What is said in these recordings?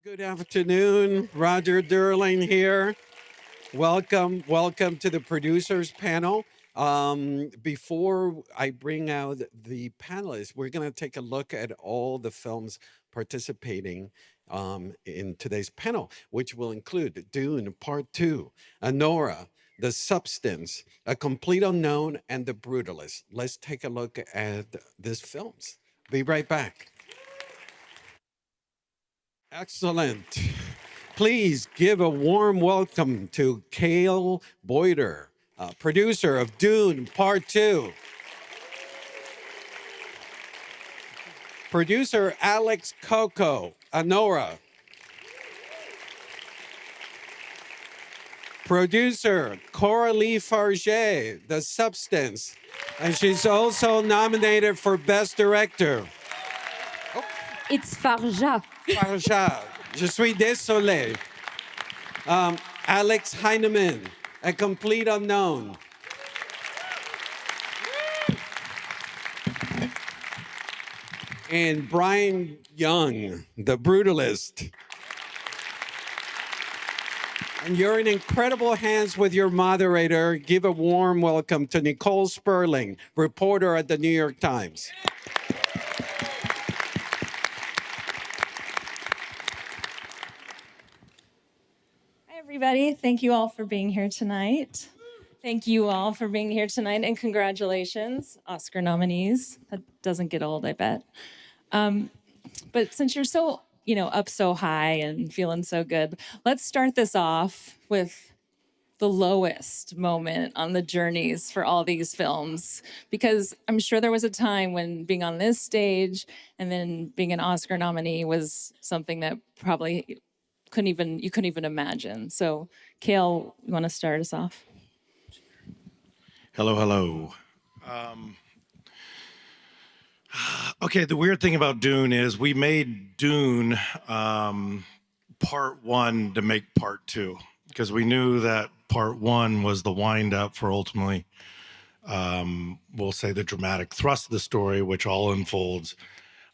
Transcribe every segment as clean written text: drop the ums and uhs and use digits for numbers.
Good afternoon. Roger Durling here. Welcome to the producers panel. Before I bring out the panelists, we're going to take a look at all the films participating in today's panel, which will include Dune Part 2, Anora, The Substance, A Complete Unknown, and The Brutalist. Let's take a look at these films. Be right back. Excellent. Please give a warm welcome to Cale Boyder, producer of Dune Part 2. Producer Alex Coco, Anora. Producer Coralie Farget, The Substance. And she's also nominated for Best Director. It's Farja. Farja, je suis désolé. Alex Heineman, A Complete Unknown. And Brian Young, The Brutalist. And you're in incredible hands with your moderator. Give a warm welcome to Nicole Sperling, reporter at the New York Times. Hi, everybody. Thank you all for being here tonight. Thank you all for being here tonight, and congratulations, Oscar nominees. That doesn't get old, I bet. But since you're so, up so high and feeling so good, let's start this off with the lowest moment on the journeys for all these films, because I'm sure there was a time when being on this stage and then being an Oscar nominee was something that probably you couldn't even imagine. So, Cale, you want to start us off? Hello. Okay, the weird thing about Dune is we made Dune part one to make part two, because we knew that part one was the wind up for ultimately, we'll say, the dramatic thrust of the story, which all unfolds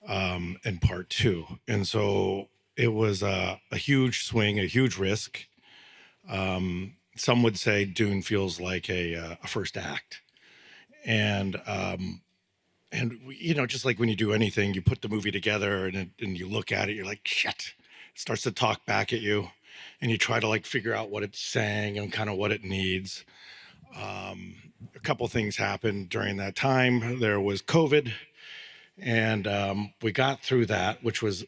in part two. And so it was a huge swing, a huge risk. Some would say Dune feels like a first act. And just like when you do anything, you put the movie together and you look at it, you're like, shit. It starts to talk back at you, and you try to figure out what it's saying and kind of what it needs. A couple things happened during that time. There was COVID, and we got through that, which was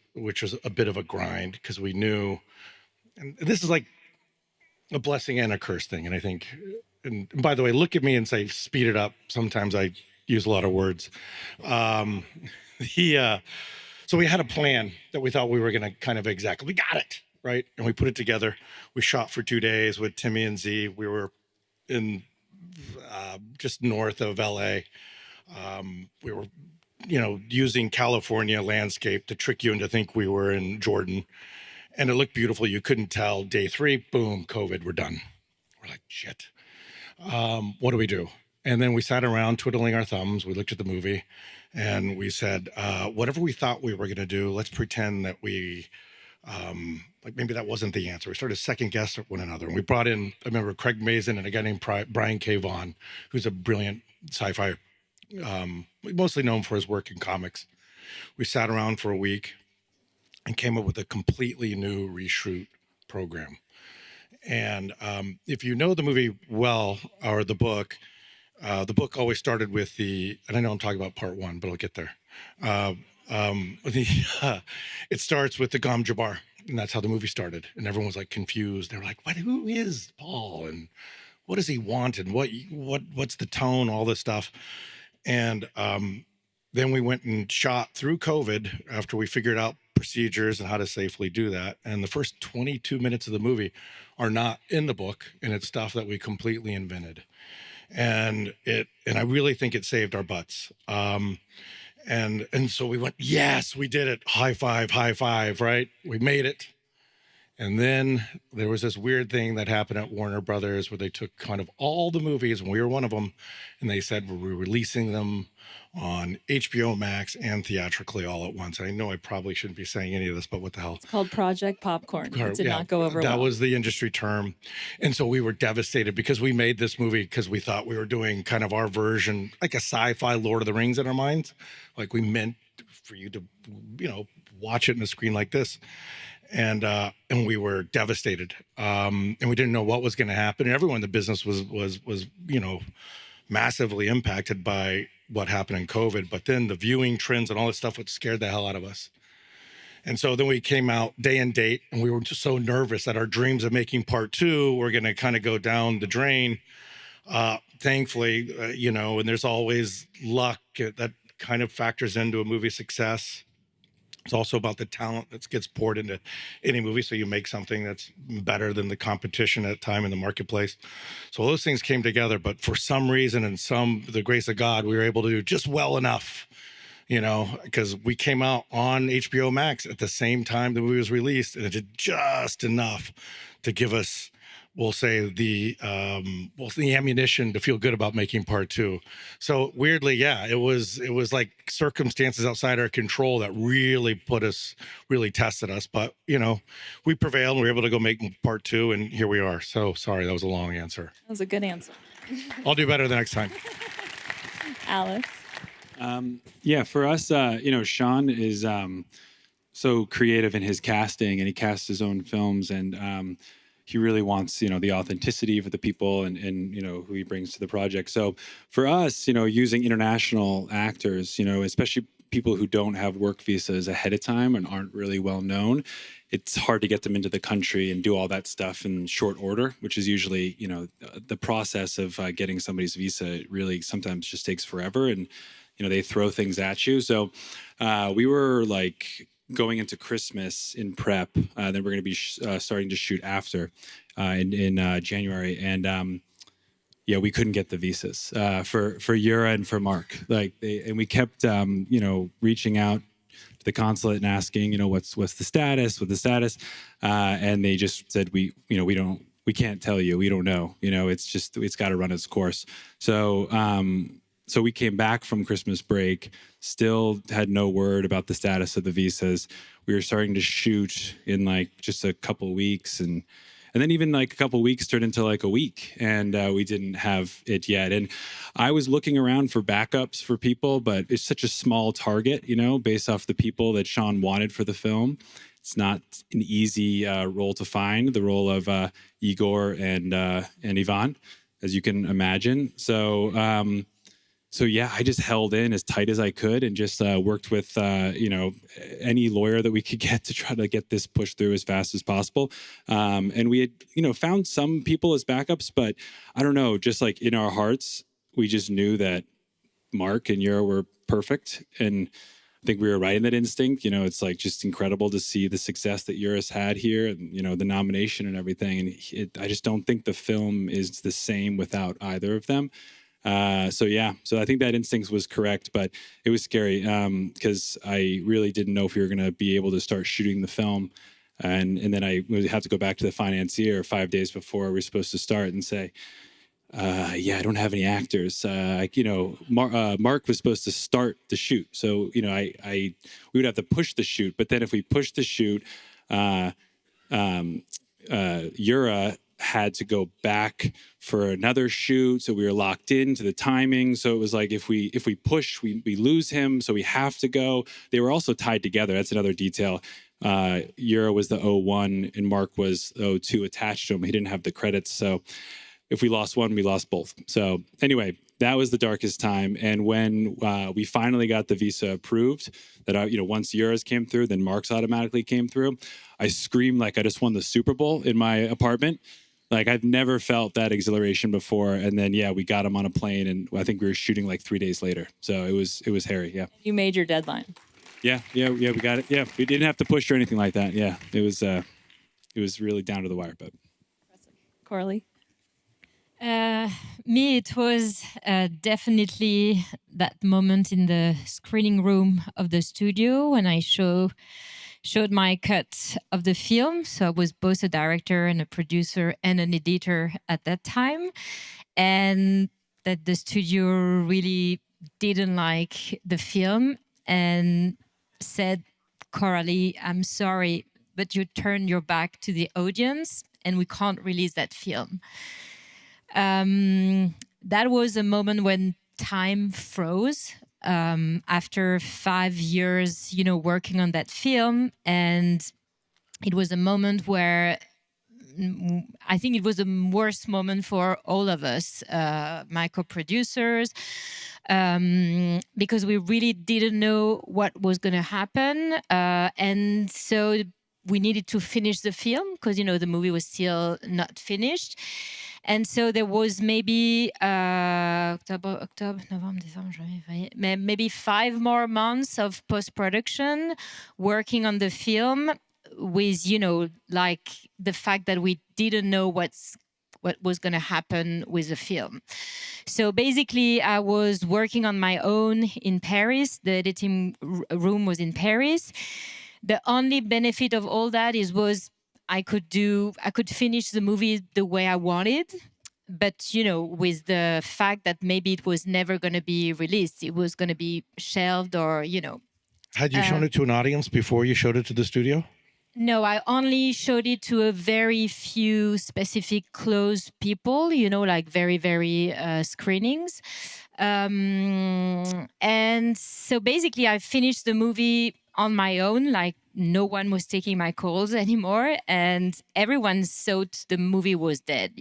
a bit of a grind, because we knew, and this is like a blessing and a curse thing. And I think, and by the way, look at me and say, speed it up. Sometimes I use a lot of words. So we had a plan that we thought we were going to kind of we got it, right? And we put it together. We shot for 2 days with Timmy and Z. We were in just north of LA. We were, using California landscape to trick you into think we were in Jordan. And it looked beautiful. You couldn't tell. Day 3, boom, COVID, we're done. We're like, shit. What do we do? And then we sat around twiddling our thumbs. We looked at the movie and we said, whatever we thought we were going to do, let's pretend that we, maybe that wasn't the answer. We started to second guess one another. And we brought in, I remember Craig Mazin and a guy named Brian K. Vaughan, who's a brilliant sci-fi, mostly known for his work in comics. We sat around for a week and came up with a completely new reshoot program. And if you know the movie well, or the book always started with and I know I'm talking about part one, but I'll get there. It starts with the Gom Jabbar, and that's how the movie started. And everyone was confused. They were like, who is Paul? And what does he want? And what's the tone? All this stuff. And then we went and shot through COVID after we figured out procedures and how to safely do that. And the first 22 minutes of the movie are not in the book, and it's stuff that we completely invented. And I really think it saved our butts. And so we went, yes, we did it. High five, right? We made it. And then there was this weird thing that happened at Warner Brothers where they took kind of all the movies, and we were one of them, and they said we're releasing them on HBO Max and theatrically all at once. I know I probably shouldn't be saying any of this, but what the hell? It's called Project Popcorn. It did not go over that well. was the industry term. And so we were devastated because we made this movie because we thought we were doing kind of our version, like a sci-fi Lord of the Rings in our minds. Like we meant for you to, watch it in a screen like this. And we were devastated. And we didn't know what was going to happen. And everyone in the business was massively impacted by what happened in COVID. But then the viewing trends and all this stuff, what scared the hell out of us. And so then we came out day and date, and we were just so nervous that our dreams of making part 2 were going to kind of go down the drain. Thankfully, and there's always luck that kind of factors into a movie success. It's also about the talent that gets poured into any movie. So you make something that's better than the competition at the time in the marketplace. So those things came together, but for some reason and the grace of God, we were able to do just well enough, because we came out on HBO Max at the same time the movie was released, and it did just enough to give us, we'll say, the ammunition to feel good about making part 2. So weirdly, yeah, it was like circumstances outside our control that really tested us. But we prevailed, and we were able to go make part 2, and here we are. So sorry, that was a long answer. That was a good answer. I'll do better the next time. Alex. Yeah, for us, Sean is so creative in his casting, and he casts his own films, and he really wants, the authenticity for the people and who he brings to the project. So for us, using international actors, especially people who don't have work visas ahead of time and aren't really well known, it's hard to get them into the country and do all that stuff in short order, which is usually, the process of getting somebody's visa really sometimes just takes forever, and, they throw things at you. So we were like going into Christmas in prep, then we're going to be starting to shoot after in January, and we couldn't get the visas for Yura and for Mark. And we kept reaching out to the consulate and asking, what's the status, and they just said we can't tell you, we don't know, it's got to run its course. So we came back from Christmas break, still had no word about the status of the visas. We were starting to shoot in just a couple weeks, and then even a couple weeks turned into a week, and we didn't have it yet. And I was looking around for backups for people, but it's such a small target, based off the people that Sean wanted for the film. It's not an easy role to find, the role of Igor and Ivan, as you can imagine. So yeah, I just held in as tight as I could and just worked with, any lawyer that we could get to try to get this pushed through as fast as possible. And we had, found some people as backups, but I don't know, just in our hearts, we just knew that Mark and Yura were perfect. And I think we were right in that instinct. It's just incredible to see the success that Yura's had here and, the nomination and everything. And I just don't think the film is the same without either of them. So I think that instinct was correct, but it was scary because I really didn't know if we were going to be able to start shooting the film. And then I would have to go back to the financier 5 days before we were supposed to start and say, I don't have any actors. Mark was supposed to start the shoot. So, we would have to push the shoot. But then if we pushed the shoot, Yura had to go back for another shoot, so we were locked into the timing. So it was if we push, we lose him, so we have to go. They were also tied together. That's another detail. Yura was the 01 and Mark was 02 attached to him. He didn't have the credits, so if we lost one, we lost both. So anyway, that was the darkest time. And when we finally got the visa approved, that once Yura's came through, then Mark's automatically came through. I screamed like I just won the Super Bowl in my apartment. I've never felt that exhilaration before. And then, we got him on a plane, and I think we were shooting 3 days later. So it was hairy. Yeah. You made your deadline. Yeah, we got it. Yeah, we didn't have to push or anything like that. Yeah, it was really down to the wire. But Coralie? Me, it was definitely that moment in the screening room of the studio when I showed my cut of the film. So I was both a director and a producer and an editor at that time. And that the studio really didn't like the film and said, Coralie, I'm sorry, but you turned your back to the audience and we can't release that film. That was a moment when time froze after 5 years, working on that film. And it was a moment where I think it was the worst moment for all of us, my co-producers, because we really didn't know what was going to happen. And so we needed to finish the film because, the movie was still not finished. And so there was maybe October, November, December, January, maybe 5 more months of post-production working on the film with, like the fact that we didn't know what was going to happen with the film. So basically, I was working on my own in Paris. The editing room was in Paris. The only benefit of all that was I could finish the movie the way I wanted. But, with the fact that maybe it was never going to be released, it was going to be shelved or, Had you shown it to an audience before you showed it to the studio? No, I only showed it to a very few specific close people, like very, very screenings. And so basically I finished the movie on my own, like no one was taking my calls anymore and everyone thought the movie was dead,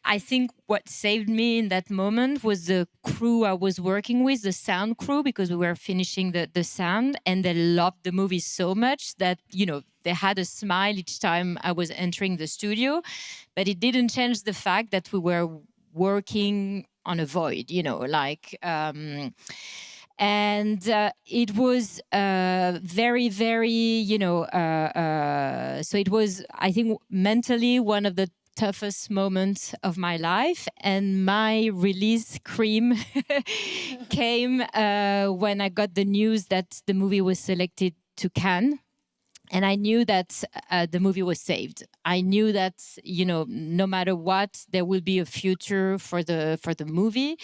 I think what saved me in that moment was the crew I was working with, the sound crew, because we were finishing the sound and they loved the movie so much that, they had a smile each time I was entering the studio. But it didn't change the fact that we were working on a void, and it was very, very, so it was, I think, mentally one of the toughest moments of my life. And my release cream came when I got the news that the movie was selected to Cannes. And I knew that the movie was saved. I knew that, no matter what, there will be a future for the movie.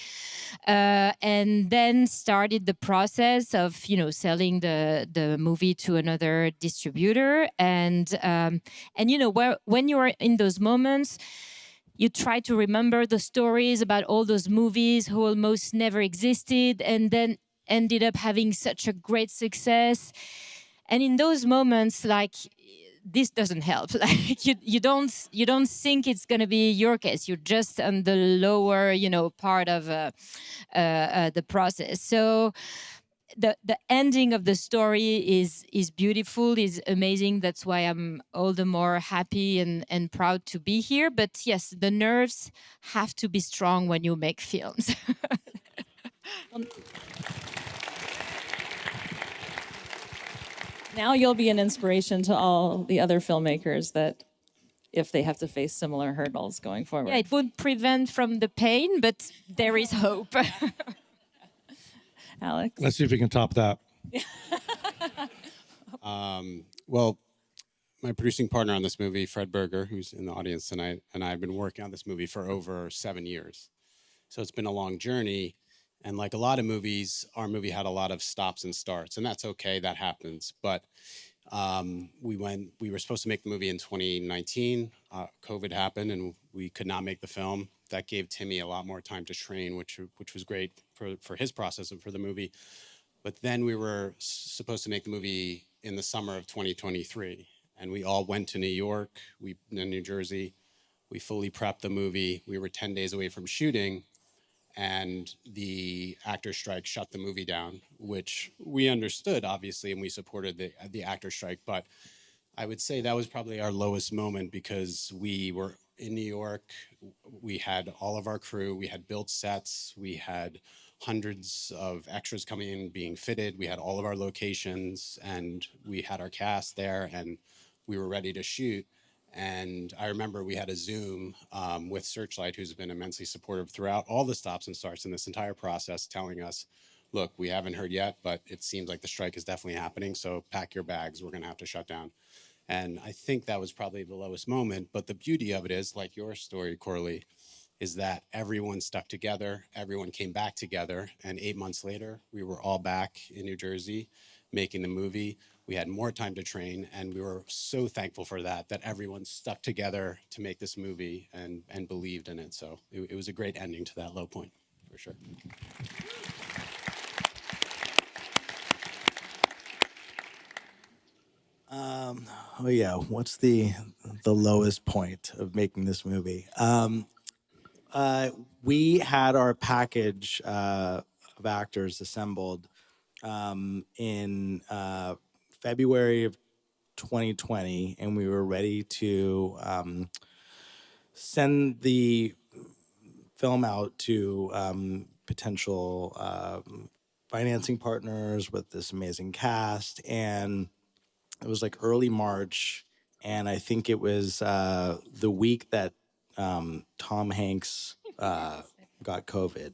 And then started the process of, selling the movie to another distributor. And when you are in those moments, you try to remember the stories about all those movies who almost never existed and then ended up having such a great success. And in those moments, like, this doesn't help. Like you don't think it's going to be your case. You're just on the lower, part of the process. So the ending of the story is beautiful, is amazing. That's why I'm all the more happy and proud to be here. But yes, the nerves have to be strong when you make films. Now you'll be an inspiration to all the other filmmakers that if they have to face similar hurdles going forward. Yeah, it would prevent from the pain, but there is hope. Alex? Let's see if we can top that. Well, my producing partner on this movie, Fred Berger, who's in the audience tonight, and I have been working on this movie for over 7 years. So it's been a long journey. And like a lot of movies, our movie had a lot of stops and starts, and that's okay, that happens. But we were supposed to make the movie in 2019. COVID happened and we could not make the film. That gave Timmy a lot more time to train, which was great for his process and for the movie. But then we were supposed to make the movie in the summer of 2023. And we all went to New York, in New Jersey. We fully prepped the movie. We were 10 days away from shooting. And the actor strike shut the movie down, which we understood, obviously, and we supported the actor strike. But I would say that was probably our lowest moment because we were in New York. We had all of our crew. We had built sets. We had hundreds of extras coming in, being fitted. We had all of our locations, and we had our cast there, and we were ready to shoot. And I remember we had a Zoom with Searchlight, who's been immensely supportive throughout all the stops and starts in this entire process, telling us, look, we haven't heard yet, but it seems like the strike is definitely happening. So pack your bags. We're going to have to shut down. And I think that was probably the lowest moment. But the beauty of it is, like your story, Corley, is that everyone stuck together. Everyone came back together. And 8 months later, we were all back in New Jersey making the movie. We had more time to train. And we were so thankful for that, that everyone stuck together to make this movie and believed in it. So it was a great ending to that low point, for sure. Oh yeah, what's the lowest point of making this movie? We had our package of actors assembled in February of 2020, and we were ready to send the film out to potential financing partners with this amazing cast. And it was like early March, and I think it was the week that Tom Hanks got COVID,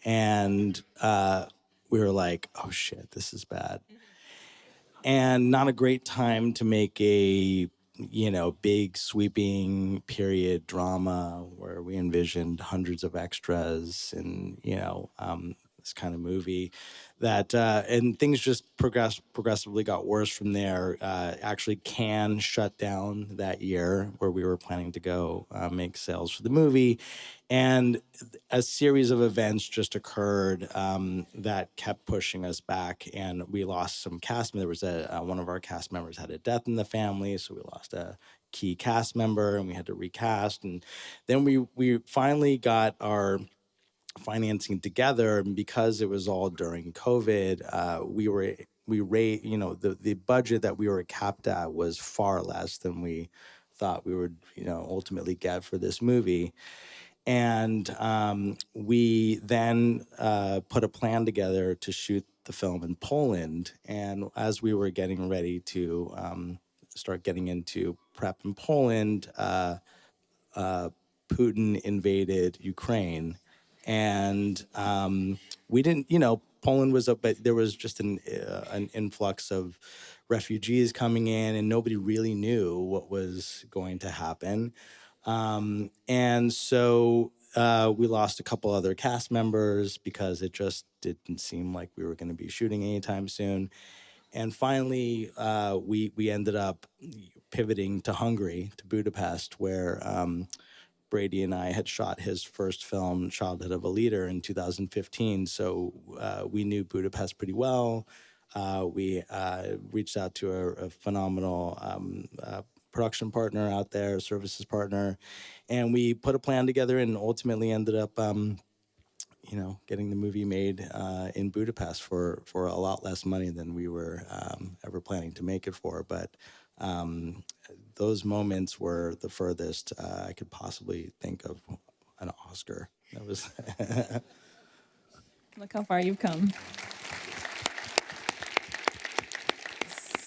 and we were like, "Oh shit, this is bad," and not a great time to make a big sweeping period drama where we envisioned hundreds of extras and this kind of movie that and things just progressively got worse from there. Actually, Cannes shut down that year where we were planning to go make sales for the movie, and a series of events just occurred that kept pushing us back, and we lost some cast. There was one of our cast members had a death in the family, so we lost a key cast member, and we had to recast. And then we finally got our financing together, and because it was all during COVID, the budget that we were capped at was far less than we thought we would ultimately get for this movie. And we then put a plan together to shoot the film in Poland. And as we were getting ready to start getting into prep in Poland, Putin invaded Ukraine. And we didn't, Poland was up, but there was just an influx of refugees coming in, and nobody really knew what was going to happen. And so we lost a couple other cast members because it just didn't seem like we were going to be shooting anytime soon. And finally, we ended up pivoting to Hungary, to Budapest, where Brady and I had shot his first film, Childhood of a Leader, in 2015. So we knew Budapest pretty well. We reached out to a phenomenal production partner out there, a services partner, and we put a plan together and ultimately ended up, getting the movie made in Budapest for a lot less money than we were ever planning to make it for. But those moments were the furthest I could possibly think of an Oscar. That was. Look how far you've come.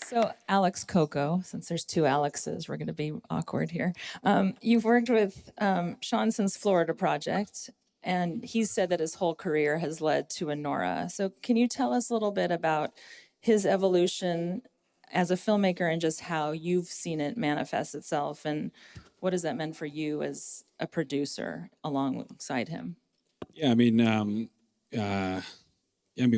So Alex Coco, since there's two Alexes, we're going to be awkward here. You've worked with Sean since Florida Project, and he said that his whole career has led to Anora. So can you tell us a little bit about his evolution as a filmmaker and just how you've seen it manifest itself, and what has that meant for you as a producer alongside him? Yeah, I mean,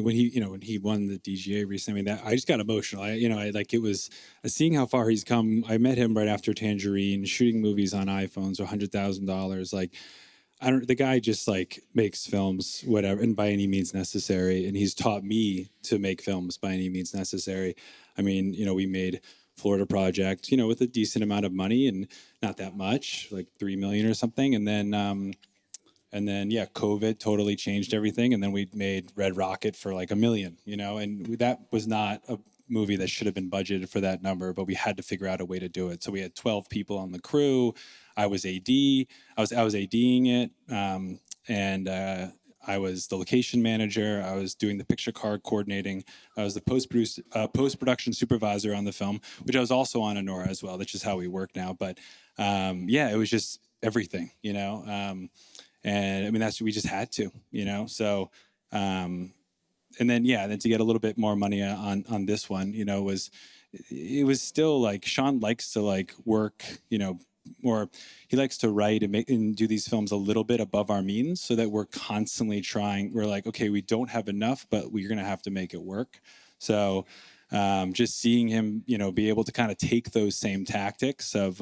when he won the DGA recently, that I just got emotional. It was seeing how far he's come. I met him right after Tangerine, shooting movies on iPhones, $100,000. The guy just makes films, whatever, and by any means necessary. And he's taught me to make films by any means necessary. I mean, we made Florida Project, with a decent amount of money and not that much, like $3 million or something. And then, COVID totally changed everything. And then we made Red Rocket for like $1 million, and that was not a movie that should have been budgeted for that number, but we had to figure out a way to do it. So we had 12 people on the crew. I was AD. I was ADing it. I was the location manager. I was doing the picture card coordinating. I was the post-production supervisor on the film, which I was also on Anora as well. That's just how we work now. But it was just everything, And I mean, we just had to, So and then then to get a little bit more money on this one, it was still like Sean likes to like work, or he likes to write and make and do these films a little bit above our means, so that we're constantly trying. We're like, okay, we don't have enough, but we're gonna have to make it work. So just seeing him, be able to kind of take those same tactics of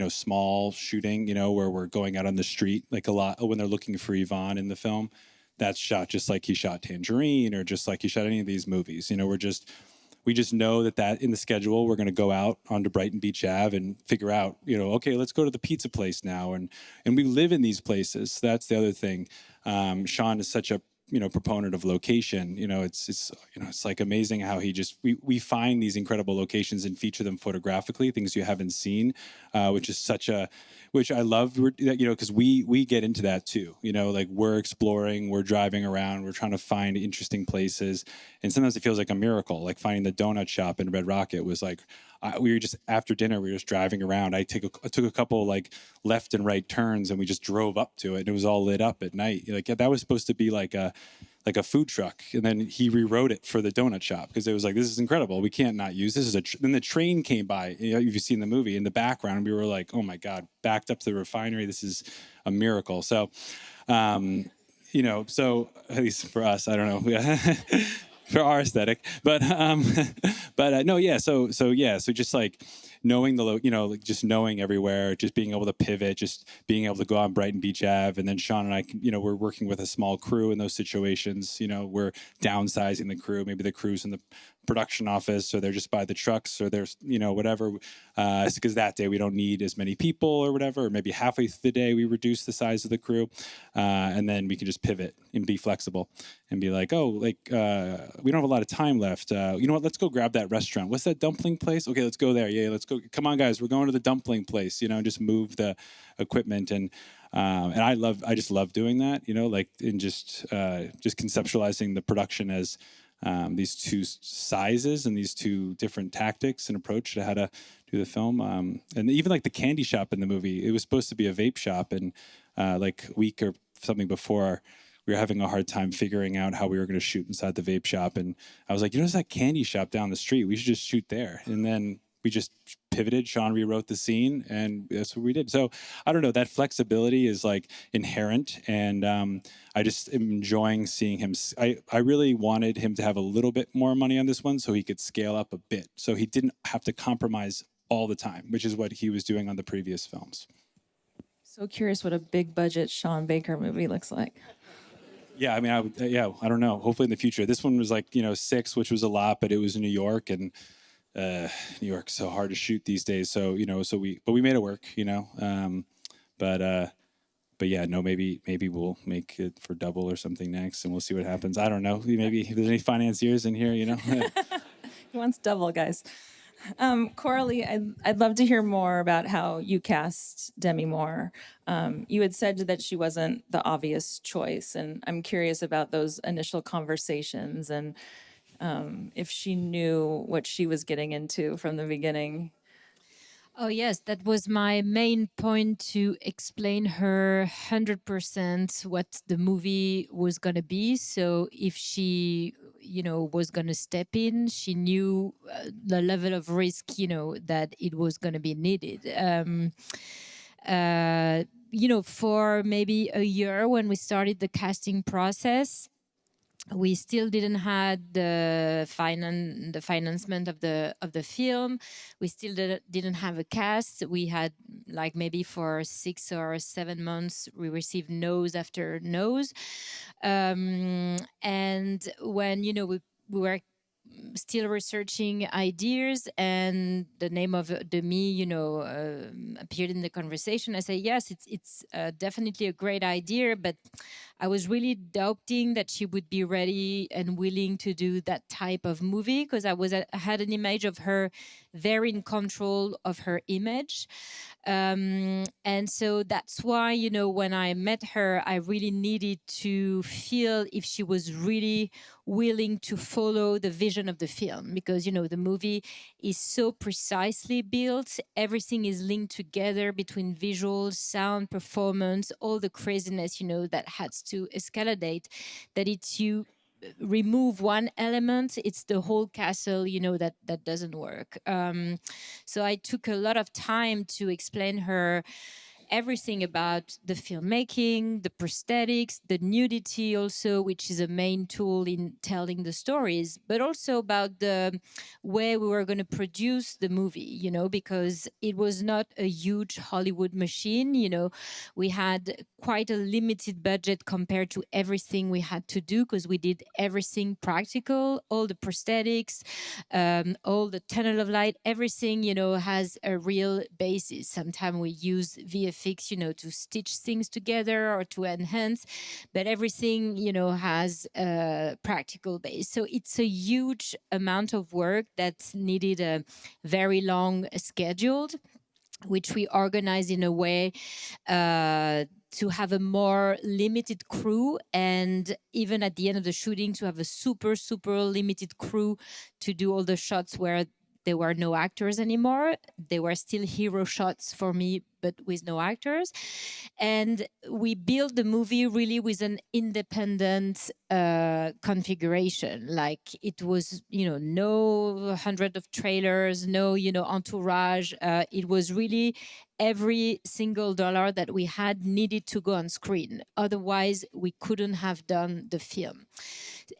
small shooting, where we're going out on the street, like a lot when they're looking for Yvonne in the film. That's shot just like he shot Tangerine, or just like he shot any of these movies. We just know that in the schedule, we're going to go out onto Brighton Beach Ave and figure out, okay, let's go to the pizza place now. And we live in these places. So that's the other thing. Sean is such a, proponent of location. It's like amazing how we find these incredible locations and feature them photographically, things you haven't seen, which I love, because we get into that too. Like we're exploring, we're driving around, we're trying to find interesting places. And sometimes it feels like a miracle, like finding the donut shop in Red Rocket was like, we were just after dinner, we were just driving around. I took a couple like left and right turns, and we just drove up to it, and it was all lit up at night. That was supposed to be like a food truck, and then he rewrote it for the donut shop because it was like, this is incredible. We can't not use this. Then the train came by. If you've seen the movie, in the background, we were like, oh my god, backed up to the refinery. This is a miracle. So, so at least for us, I don't know. For our aesthetic, but no, yeah. So just like knowing like just knowing everywhere, just being able to pivot, just being able to go on Brighton Beach Ave, and then Sean and I, we're working with a small crew in those situations. We're downsizing the crew. Maybe the crew's in the production office, or they're just by the trucks, or there's whatever. It's because that day we don't need as many people or whatever. Or maybe halfway through the day we reduce the size of the crew, and then we can just pivot and be flexible and be like, oh, like we don't have a lot of time left. You know what? Let's go grab that restaurant. What's that dumpling place? Okay, let's go there. Yeah, let's go. Come on, guys, we're going to the dumpling place. Just move the equipment and I just love doing that. Like in just conceptualizing the production as these two sizes and these two different tactics and approach to how to do the film. And even like the candy shop in the movie, it was supposed to be a vape shop, and like a week or something before, we were having a hard time figuring out how we were going to shoot inside the vape shop. And I was like, there's that candy shop down the street. We should just shoot there. And then we just pivoted. Sean rewrote the scene, and that's what we did. So I don't know, that flexibility is like inherent. And I just am enjoying seeing him. I really wanted him to have a little bit more money on this one so he could scale up a bit. So he didn't have to compromise all the time, which is what he was doing on the previous films. So curious what a big budget Sean Baker movie looks like. Yeah, I mean, I don't know. Hopefully in the future. This one was like, 6, which was a lot, but it was in New York, and New York's so hard to shoot these days. So, we made it work, but yeah, no, maybe we'll make it for double or something next, and we'll see what happens. I don't know. Maybe if there's any financiers in here, He wants double, guys. Coralie, I'd love to hear more about how you cast Demi Moore. You had said that she wasn't the obvious choice, and I'm curious about those initial conversations and if she knew what she was getting into from the beginning. Oh, yes, that was my main point, to explain her 100% what the movie was going to be. So if she, was going to step in, she knew the level of risk, that it was going to be needed. For maybe a year when we started the casting process, we still didn't had the financement of the film. We still didn't have a cast. We had, like, maybe for 6 or 7 months we received no's after no's, and when we were still researching ideas, and the name of Demi, appeared in the conversation. I say, yes, it's definitely a great idea, but I was really doubting that she would be ready and willing to do that type of movie, because I had an image of her very in control of her image. And so that's why, when I met her, I really needed to feel if she was really willing to follow the vision of the film, because, the movie is so precisely built. Everything is linked together between visuals, sound, performance, all the craziness, that has to escalate, that it's remove one element, it's the whole castle, that doesn't work. So I took a lot of time to explain her everything about the filmmaking, the prosthetics, the nudity also, which is a main tool in telling the stories, but also about the way we were going to produce the movie, because it was not a huge Hollywood machine. We had quite a limited budget compared to everything we had to do, because we did everything practical, all the prosthetics, all the tunnel of light, everything, has a real basis. Sometimes we use VFX, to stitch things together or to enhance, but everything, has a practical base. So it's a huge amount of work that needed a very long scheduled, which we organized in a way to have a more limited crew, and even at the end of the shooting to have a super limited crew to do all the shots where there were no actors anymore. They were still hero shots for me, but with no actors. And we built the movie really with an independent configuration. Like it was, no hundred of trailers, no, entourage. It was really every single dollar that we had needed to go on screen. Otherwise, we couldn't have done the film.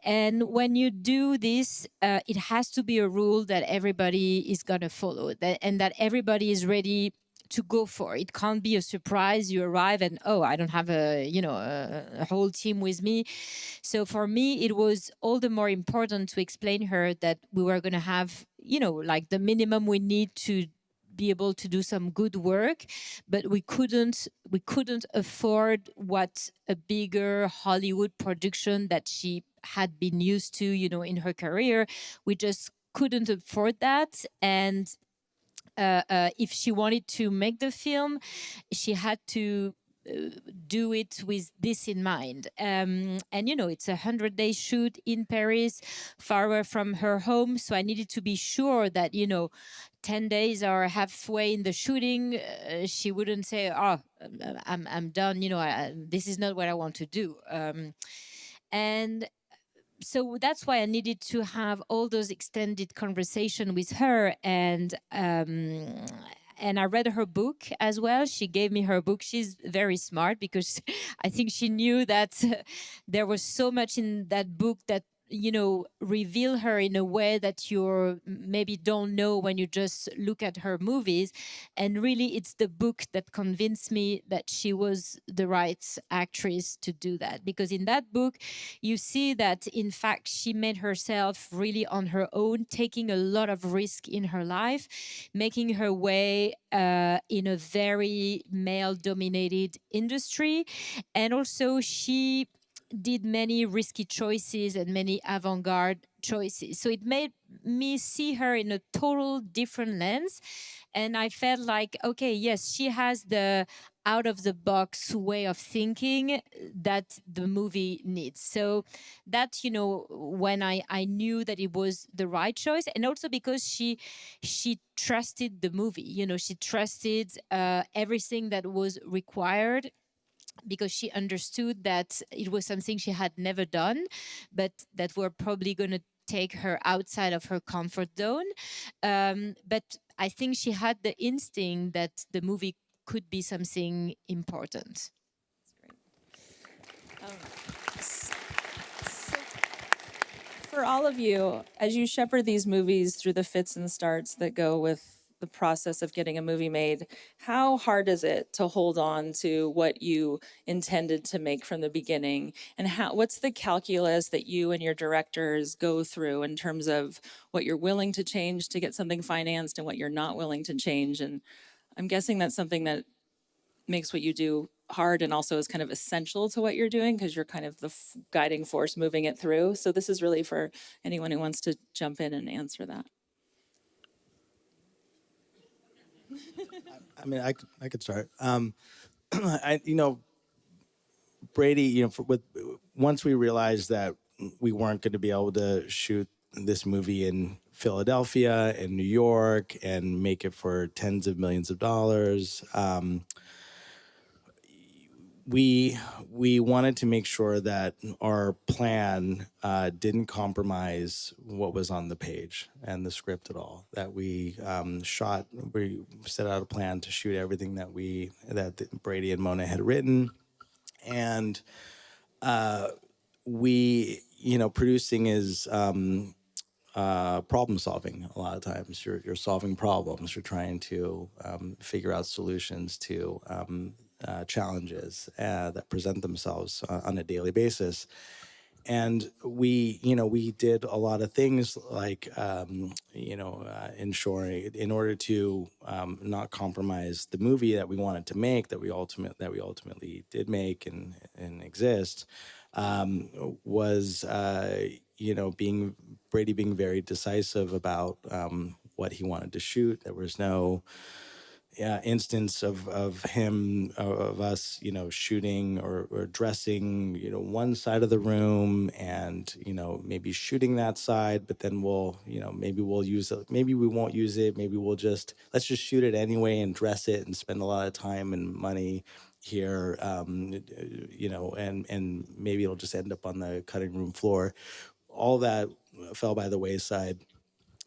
And when you do this, it has to be a rule that everybody is going to follow, and that everybody is ready to go for. It can't be a surprise. You arrive and, oh, I don't have a whole team with me. So for me, it was all the more important to explain her that we were going to have, like the minimum we need to be able to do some good work, but we couldn't afford what a bigger Hollywood production that she had been used to, in her career. We just couldn't afford that. And if she wanted to make the film, she had to do it with this in mind. And it's a 100-day shoot in Paris, far away from her home. So I needed to be sure that 10 days or halfway in the shooting, she wouldn't say, "Oh, I'm done. This is not what I want to do." And so that's why I needed to have all those extended conversation with her, and I read her book as well. She gave me her book. She's very smart, because I think she knew that there was so much in that book that reveal her in a way that you maybe don't know when you just look at her movies. And really, it's the book that convinced me that she was the right actress to do that, because in that book you see that in fact she made herself really on her own, taking a lot of risk in her life, making her way in a very male dominated industry. And also she did many risky choices and many avant-garde choices. So it made me see her in a total different lens. And I felt like, okay, yes, she has the out of the box way of thinking that the movie needs. So that, when I knew that it was the right choice, and also because she trusted the movie, she trusted everything that was required, because she understood that it was something she had never done, but that we're probably going to take her outside of her comfort zone. But I think she had the instinct that the movie could be something important. For all of you, as you shepherd these movies through the fits and starts that go with the process of getting a movie made, how hard is it to hold on to what you intended to make from the beginning? And what's the calculus that you and your directors go through in terms of what you're willing to change to get something financed and what you're not willing to change? And I'm guessing that's something that makes what you do hard and also is kind of essential to what you're doing, because you're kind of the guiding force moving it through. So this is really for anyone who wants to jump in and answer that. I mean, I could start. Brady, once we realized that we weren't going to be able to shoot this movie in Philadelphia and New York and make it for tens of millions of dollars, we wanted to make sure that our plan didn't compromise what was on the page and the script at all. That we set out a plan to shoot everything that Brady and Mona had written, and producing is problem solving. A lot of times, you're solving problems. You're trying to figure out solutions to challenges that present themselves on a daily basis. And we did a lot of things like ensuring, in order to not compromise the movie that we wanted to make, that we ultimately did make and exist, was Brady being very decisive about what he wanted to shoot. There was no instance of us shooting or dressing one side of the room, and maybe shooting that side, but then maybe we'll use it, maybe we won't use it, maybe let's just shoot it anyway and dress it and spend a lot of time and money here, and maybe it'll just end up on the cutting room floor. All that fell by the wayside.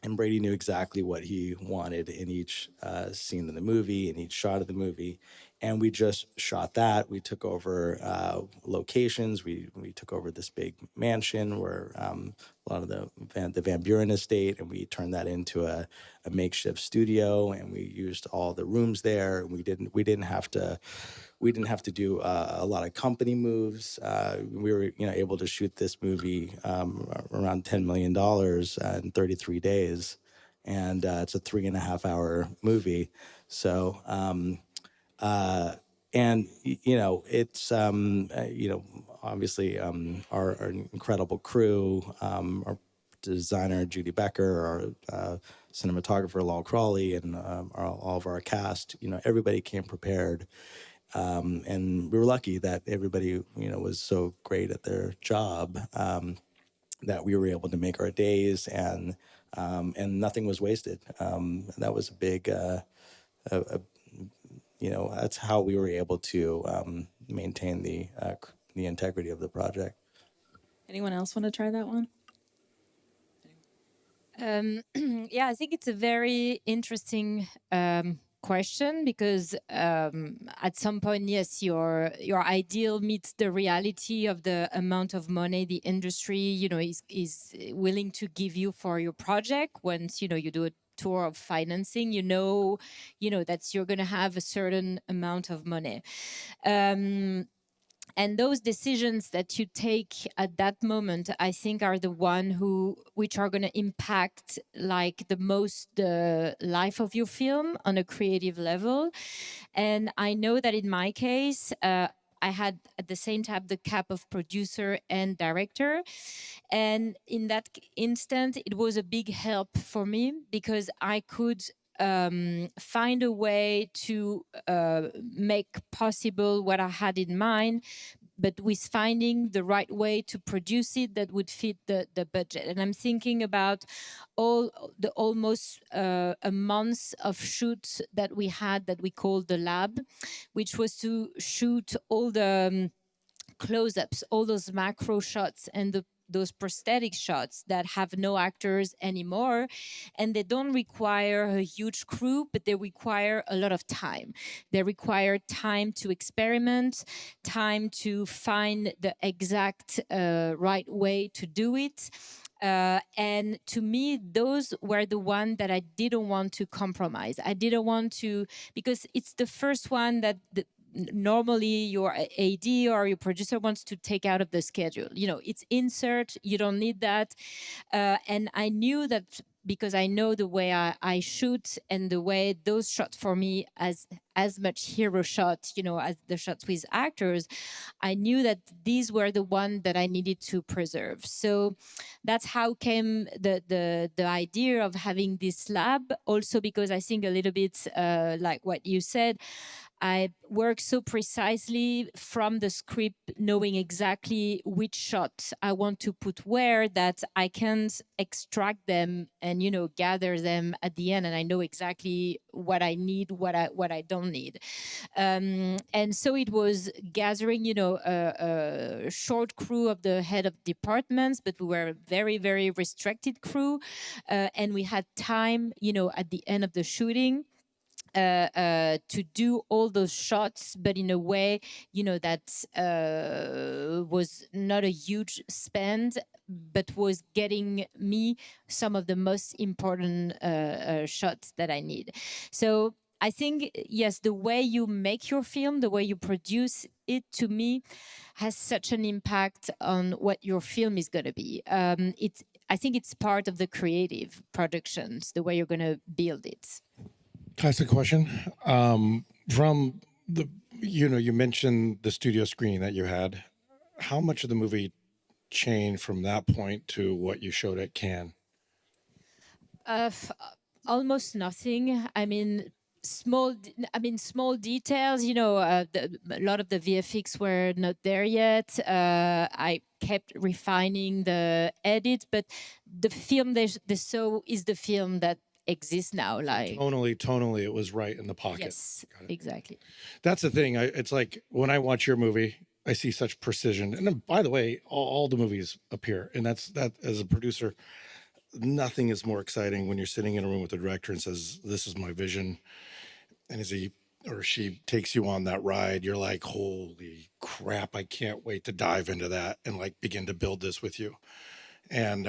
And Brady knew exactly what he wanted in each scene in the movie, in each shot of the movie. And we just shot that. We took over locations. We took over this big mansion where a lot of the Van Buren estate, and we turned that into a makeshift studio. And we used all the rooms there. And we didn't have to do a lot of company moves. We were able to shoot this movie around $10 million in 33 days. And it's a 3.5-hour movie. So, it's, obviously our incredible crew, our designer, Judy Becker, our cinematographer, Lal Crawley, and all of our cast, everybody came prepared. And we were lucky that everybody, was so great at their job, that we were able to make our days, and nothing was wasted. That was a big, that's how we were able to maintain the integrity of the project. Anyone else want to try that one? Yeah, I think it's a very interesting question, because at some point, yes, your ideal meets the reality of the amount of money the industry, is willing to give you for your project. Once you do a tour of financing, that you're going to have a certain amount of money. And those decisions that you take at that moment, I think, are the one which are going to impact like the most the life of your film on a creative level. And I know that in my case, I had at the same time the cap of producer and director. And in that instant, it was a big help for me, because I could find a way to make possible what I had in mind, but with finding the right way to produce it that would fit the budget. And I'm thinking about almost a month of shoots that we had, that we called the lab, which was to shoot all the close-ups, all those macro shots, and those prosthetic shots that have no actors anymore. And they don't require a huge crew, but they require a lot of time. They require time to experiment, time to find the exact right way to do it. And to me, those were the one that I didn't want to compromise. I didn't want to, because it's the first one that normally your AD or your producer wants to take out of the schedule. It's insert, you don't need that. And I knew that, because I know the way I shoot, and the way those shots for me as much hero shot, as the shots with actors, I knew that these were the one that I needed to preserve. So that's how came the idea of having this lab. Also because I think a little bit like what you said, I work so precisely from the script, knowing exactly which shots I want to put where, that I can't extract them and gather them at the end, and I know exactly what I need, what I don't need. And so it was gathering, a short crew of the head of departments, but we were a very, very restricted crew, and we had time, at the end of the shooting to do all those shots, but in a way, that was not a huge spend, but was getting me some of the most important shots that I need. So I think, yes, the way you make your film, the way you produce it, to me, has such an impact on what your film is going to be. I think it's part of the creative productions, the way you're going to build it. Can I ask a question? From the, you mentioned the studio screening that you had. How much of the movie changed from that point to what you showed at Cannes? Almost nothing. I mean, small details. A lot of the VFX were not there yet. I kept refining the edit, but the film they saw is the film that exists now. Like, Tonally, it was right in the pocket. yes, exactly. That's the thing. It's like when I watch your movie, I see such precision. And then, by the way, all the movies appear, and that as a producer, nothing is more exciting when you're sitting in a room with the director and says, "This is my vision," and as he or she takes you on that ride, you're like, "Holy crap! I can't wait to dive into that and like begin to build this with you." And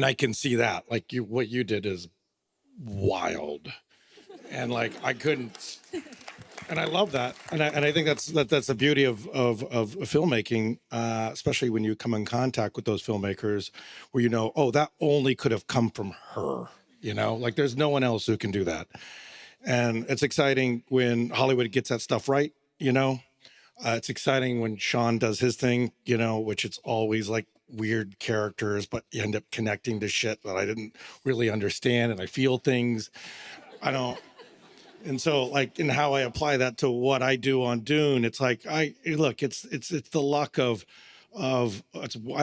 I can see that. Like what you did is wild, and like I couldn't. And I love that, and I think that's the beauty of filmmaking, especially when you come in contact with those filmmakers, where oh, that only could have come from her. Like there's no one else who can do that, and it's exciting when Hollywood gets that stuff right. It's exciting when Sean does his thing. Which it's always like weird characters, but you end up connecting to shit that I didn't really understand, and I feel things I don't. And so, like, in how I apply that to what I do on Dune, it's like it's the luck of I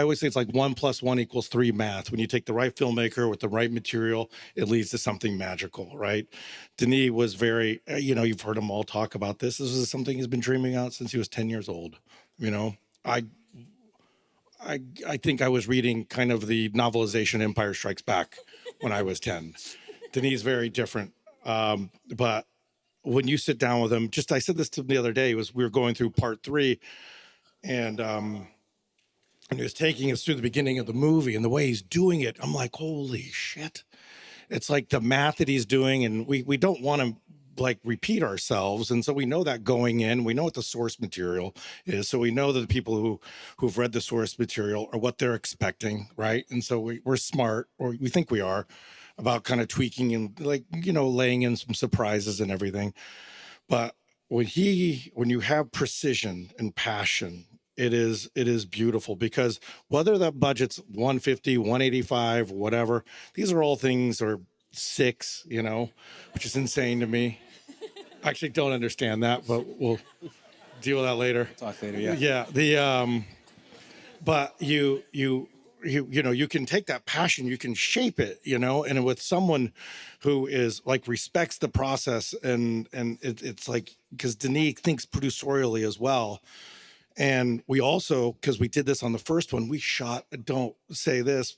always say it's like 1 + 1 = 3 math. When you take the right filmmaker with the right material, it leads to something magical, right? Denis was very, you've heard him all talk about this. This is something he's been dreaming out since he was 10 years old. I think I was reading kind of the novelization Empire Strikes Back when I was 10. Denis is very different. But when you sit down with him, I said this to him the other day, we were going through part 3, and he was taking us through the beginning of the movie, and the way he's doing it, I'm like, holy shit. It's like the math that he's doing, and we don't want to like repeat ourselves. And so we know that going in, we know what the source material is. So we know that the people who've read the source material are what they're expecting, right? And so we're smart, or we think we are, about kind of tweaking and like, laying in some surprises and everything. But when you have precision and passion, it is beautiful, because whether that budget's 150, 185, whatever, these are all things, or 6, which is insane to me. I actually don't understand that, but we'll deal with that later. Talk later, yeah. Yeah. But you can take that passion, you can shape it, and with someone who is like respects the process, and it's like, because Denis thinks producerially as well. And we also, because we did this on the first one, we shot, don't say this,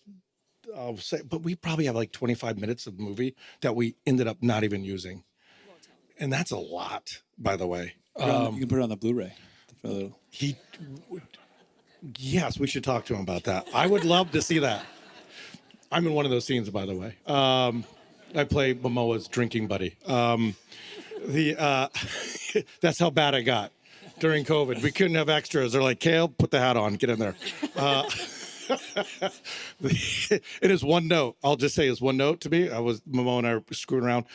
I'll say, but we probably have like 25 minutes of movie that we ended up not even using. And that's a lot, by the way. You can put it on the Blu-ray. Yes, we should talk to him about that. I would love to see that. I'm in one of those scenes, by the way. I play Momoa's drinking buddy. That's how bad I got during COVID. We couldn't have extras. They're like, Kale, put the hat on, get in there. It is one note. I'll just say it's one note to me. Momoa and I were screwing around,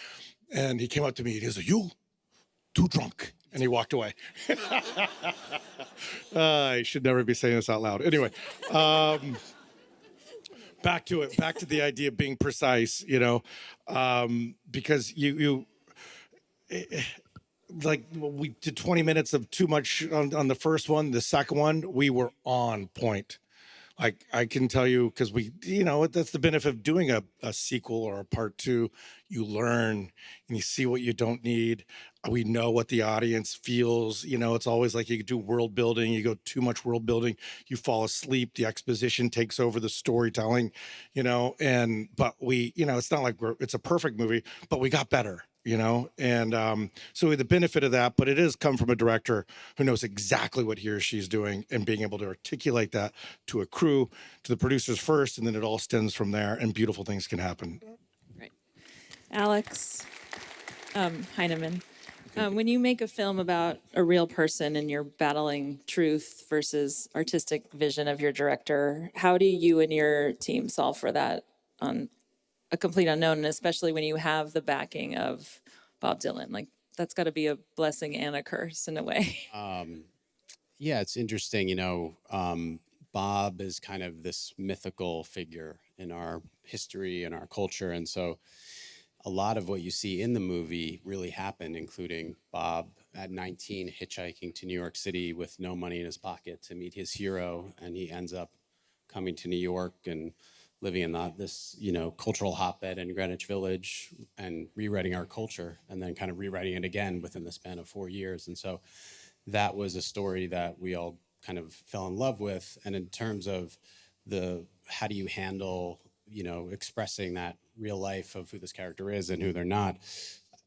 and he came up to me and he said, "You too drunk." And he walked away. I should never be saying this out loud. Anyway, back to it. Back to the idea of being precise, because like we did 20 minutes of too much on the first one. The second one, we were on point. Like I can tell you, because we, that's the benefit of doing a sequel or a part two. You learn and you see what you don't need. We know what the audience feels. It's always like you do world building, you go too much world building, you fall asleep, the exposition takes over the storytelling, but we, it's not like it's a perfect movie, but we got better. And so the benefit of that, but it is come from a director who knows exactly what he or she's doing and being able to articulate that to a crew, to the producers first, and then it all stems from there, and beautiful things can happen. Right. Alex Heineman, when you make a film about a real person and you're battling truth versus artistic vision of your director, how do you and your team solve for that on a complete unknown, and especially when you have the backing of Bob Dylan? Like, that's got to be a blessing and a curse in a way. Yeah, it's interesting. Bob is kind of this mythical figure in our history and our culture. And so a lot of what you see in the movie really happened, including Bob at 19 hitchhiking to New York City with no money in his pocket to meet his hero. And he ends up coming to New York and living in this, cultural hotbed in Greenwich Village and rewriting our culture and then kind of rewriting it again within the span of 4 years. And so that was a story that we all kind of fell in love with. And in terms of how do you handle, expressing that real life of who this character is and who they're not,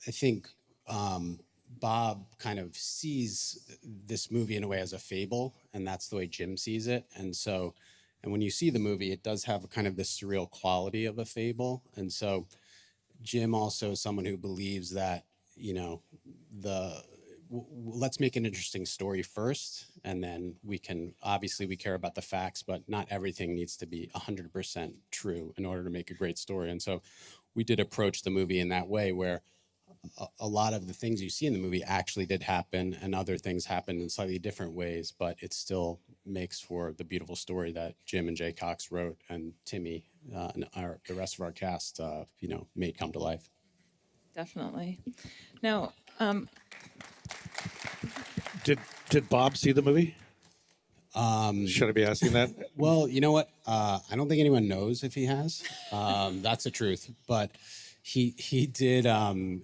I think Bob kind of sees this movie in a way as a fable, and that's the way Jim sees it. And when you see the movie, it does have kind of the surreal quality of a fable. And so Jim also is someone who believes that, let's make an interesting story first, and then we care about the facts, but not everything needs to be 100% true in order to make a great story. And so we did approach the movie in that way, where a lot of the things you see in the movie actually did happen, and other things happened in slightly different ways, but it still makes for the beautiful story that Jim and Jay Cox wrote, and Timmy and the rest of our cast, made come to life. Definitely. Now, Did Bob see the movie? Should I be asking that? Well, you know what? I don't think anyone knows if he has. That's the truth. But he did, and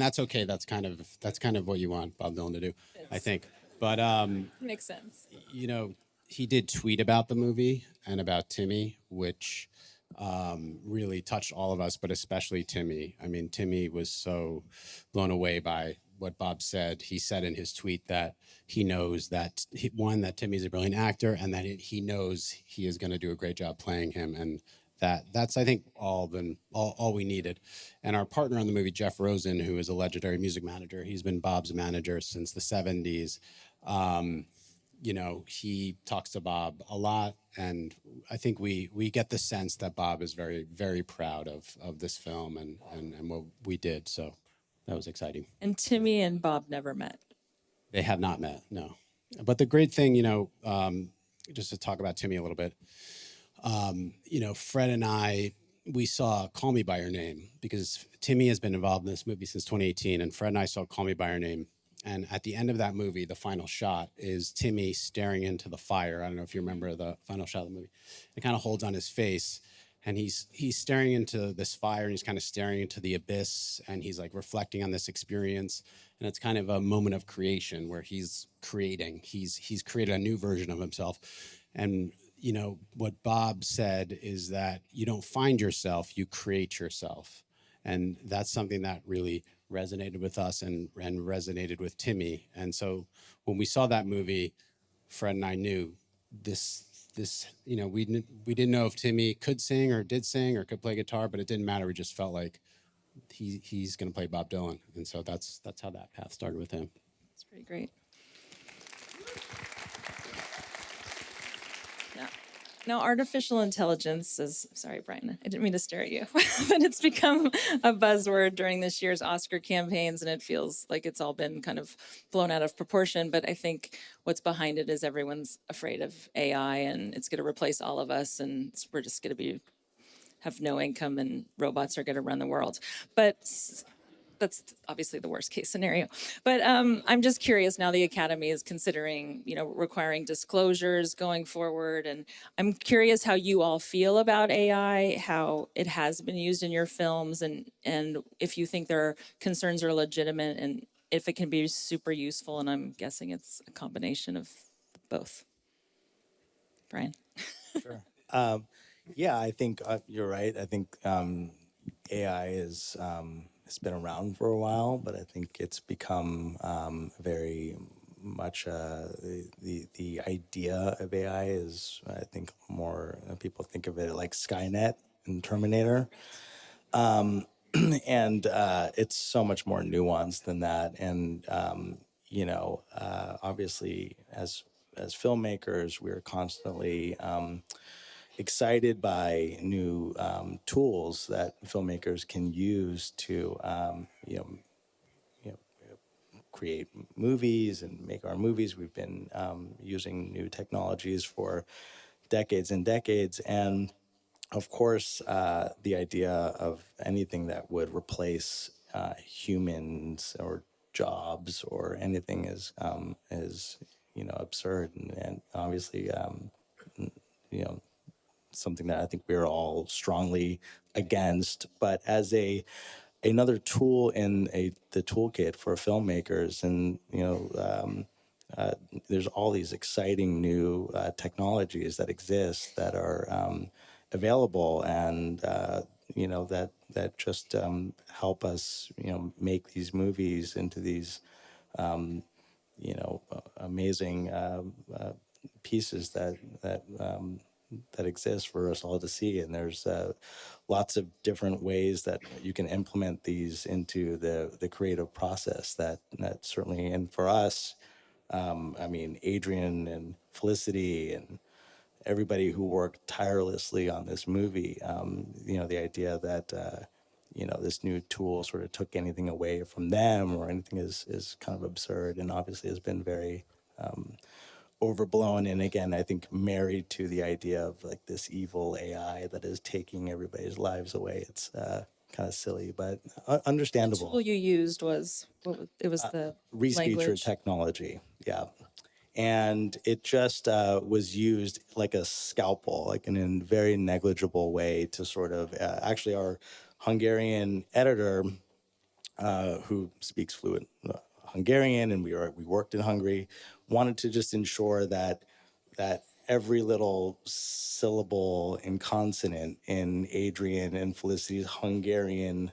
that's okay. That's kind of what you want Bob Dylan to do, I think. But makes sense. He did tweet about the movie and about Timmy, which really touched all of us, but especially Timmy. I mean, Timmy was so blown away by what Bob said. He said in his tweet that he knows that that Timmy's a brilliant actor, and that he knows he is going to do a great job playing him, and that's I think all we needed. And our partner on the movie, Jeff Rosen, who is a legendary music manager, he's been Bob's manager since the 70s. He talks to Bob a lot, and I think we get the sense that Bob is very, very proud of this film and what we did. So that was exciting. And Timmy and Bob never met. They have not met, no. But the great thing, just to talk about Timmy a little bit, Fred and I, we saw Call Me By Your Name, because Timmy has been involved in this movie since 2018, and Fred and I saw Call Me By Your Name. And at the end of that movie, the final shot is Timmy staring into the fire. I don't know if you remember the final shot of the movie. It kind of holds on his face, and he's staring into this fire, and he's kind of staring into the abyss, and he's like reflecting on this experience. And it's kind of a moment of creation where he's creating. He's created a new version of himself. And what Bob said is that you don't find yourself, you create yourself. And that's something that really resonated with us and resonated with Timmy. And so when we saw that movie, Fred and I knew this we didn't know if Timmy could sing or did sing or could play guitar, but it didn't matter. We just felt like he's going to play Bob Dylan. And so that's how that path started with him. That's pretty great. Yeah. Now, artificial intelligence is, sorry, Brian, I didn't mean to stare at you, but it's become a buzzword during this year's Oscar campaigns, and it feels like it's all been kind of blown out of proportion. But I think what's behind it is everyone's afraid of AI, and it's going to replace all of us, and we're just going to have no income, and robots are going to run the world. But that's obviously the worst case scenario. But I'm just curious now the Academy is considering, requiring disclosures going forward. And I'm curious how you all feel about AI, how it has been used in your films, and if you think their concerns are legitimate and if it can be super useful. And I'm guessing it's a combination of both. Brian. Sure. Yeah, I think you're right. I think AI is it's been around for a while, but I think it's become very much the idea of AI is, I think, more people think of it like Skynet and Terminator. And it's so much more nuanced than that. And obviously, as filmmakers, we're constantly excited by new tools that filmmakers can use to create movies and make our movies. We've been using new technologies for decades and decades, and of course, the idea of anything that would replace humans or jobs or anything is absurd, and obviously you know something that I think we're all strongly against. But as another tool in the toolkit for filmmakers, and there's all these exciting new technologies that exist that are available, and that just help us make these movies into these amazing pieces that exist for us all to see. And there's lots of different ways that you can implement these into the creative process. That certainly, and for us, I mean, Adrian and Felicity and everybody who worked tirelessly on this movie, the idea that this new tool sort of took anything away from them or anything is kind of absurd, and obviously has been very overblown. And again, I think married to the idea of like this evil AI that is taking everybody's lives away. It's kind of silly, but understandable. The tool you used was it was the Respeecher language. technology, yeah. And it just was used like a scalpel, like in a very negligible way to sort of actually our Hungarian editor, who speaks fluent Hungarian, and we worked in Hungary, wanted to just ensure that every little syllable and consonant in Adrian and Felicity's Hungarian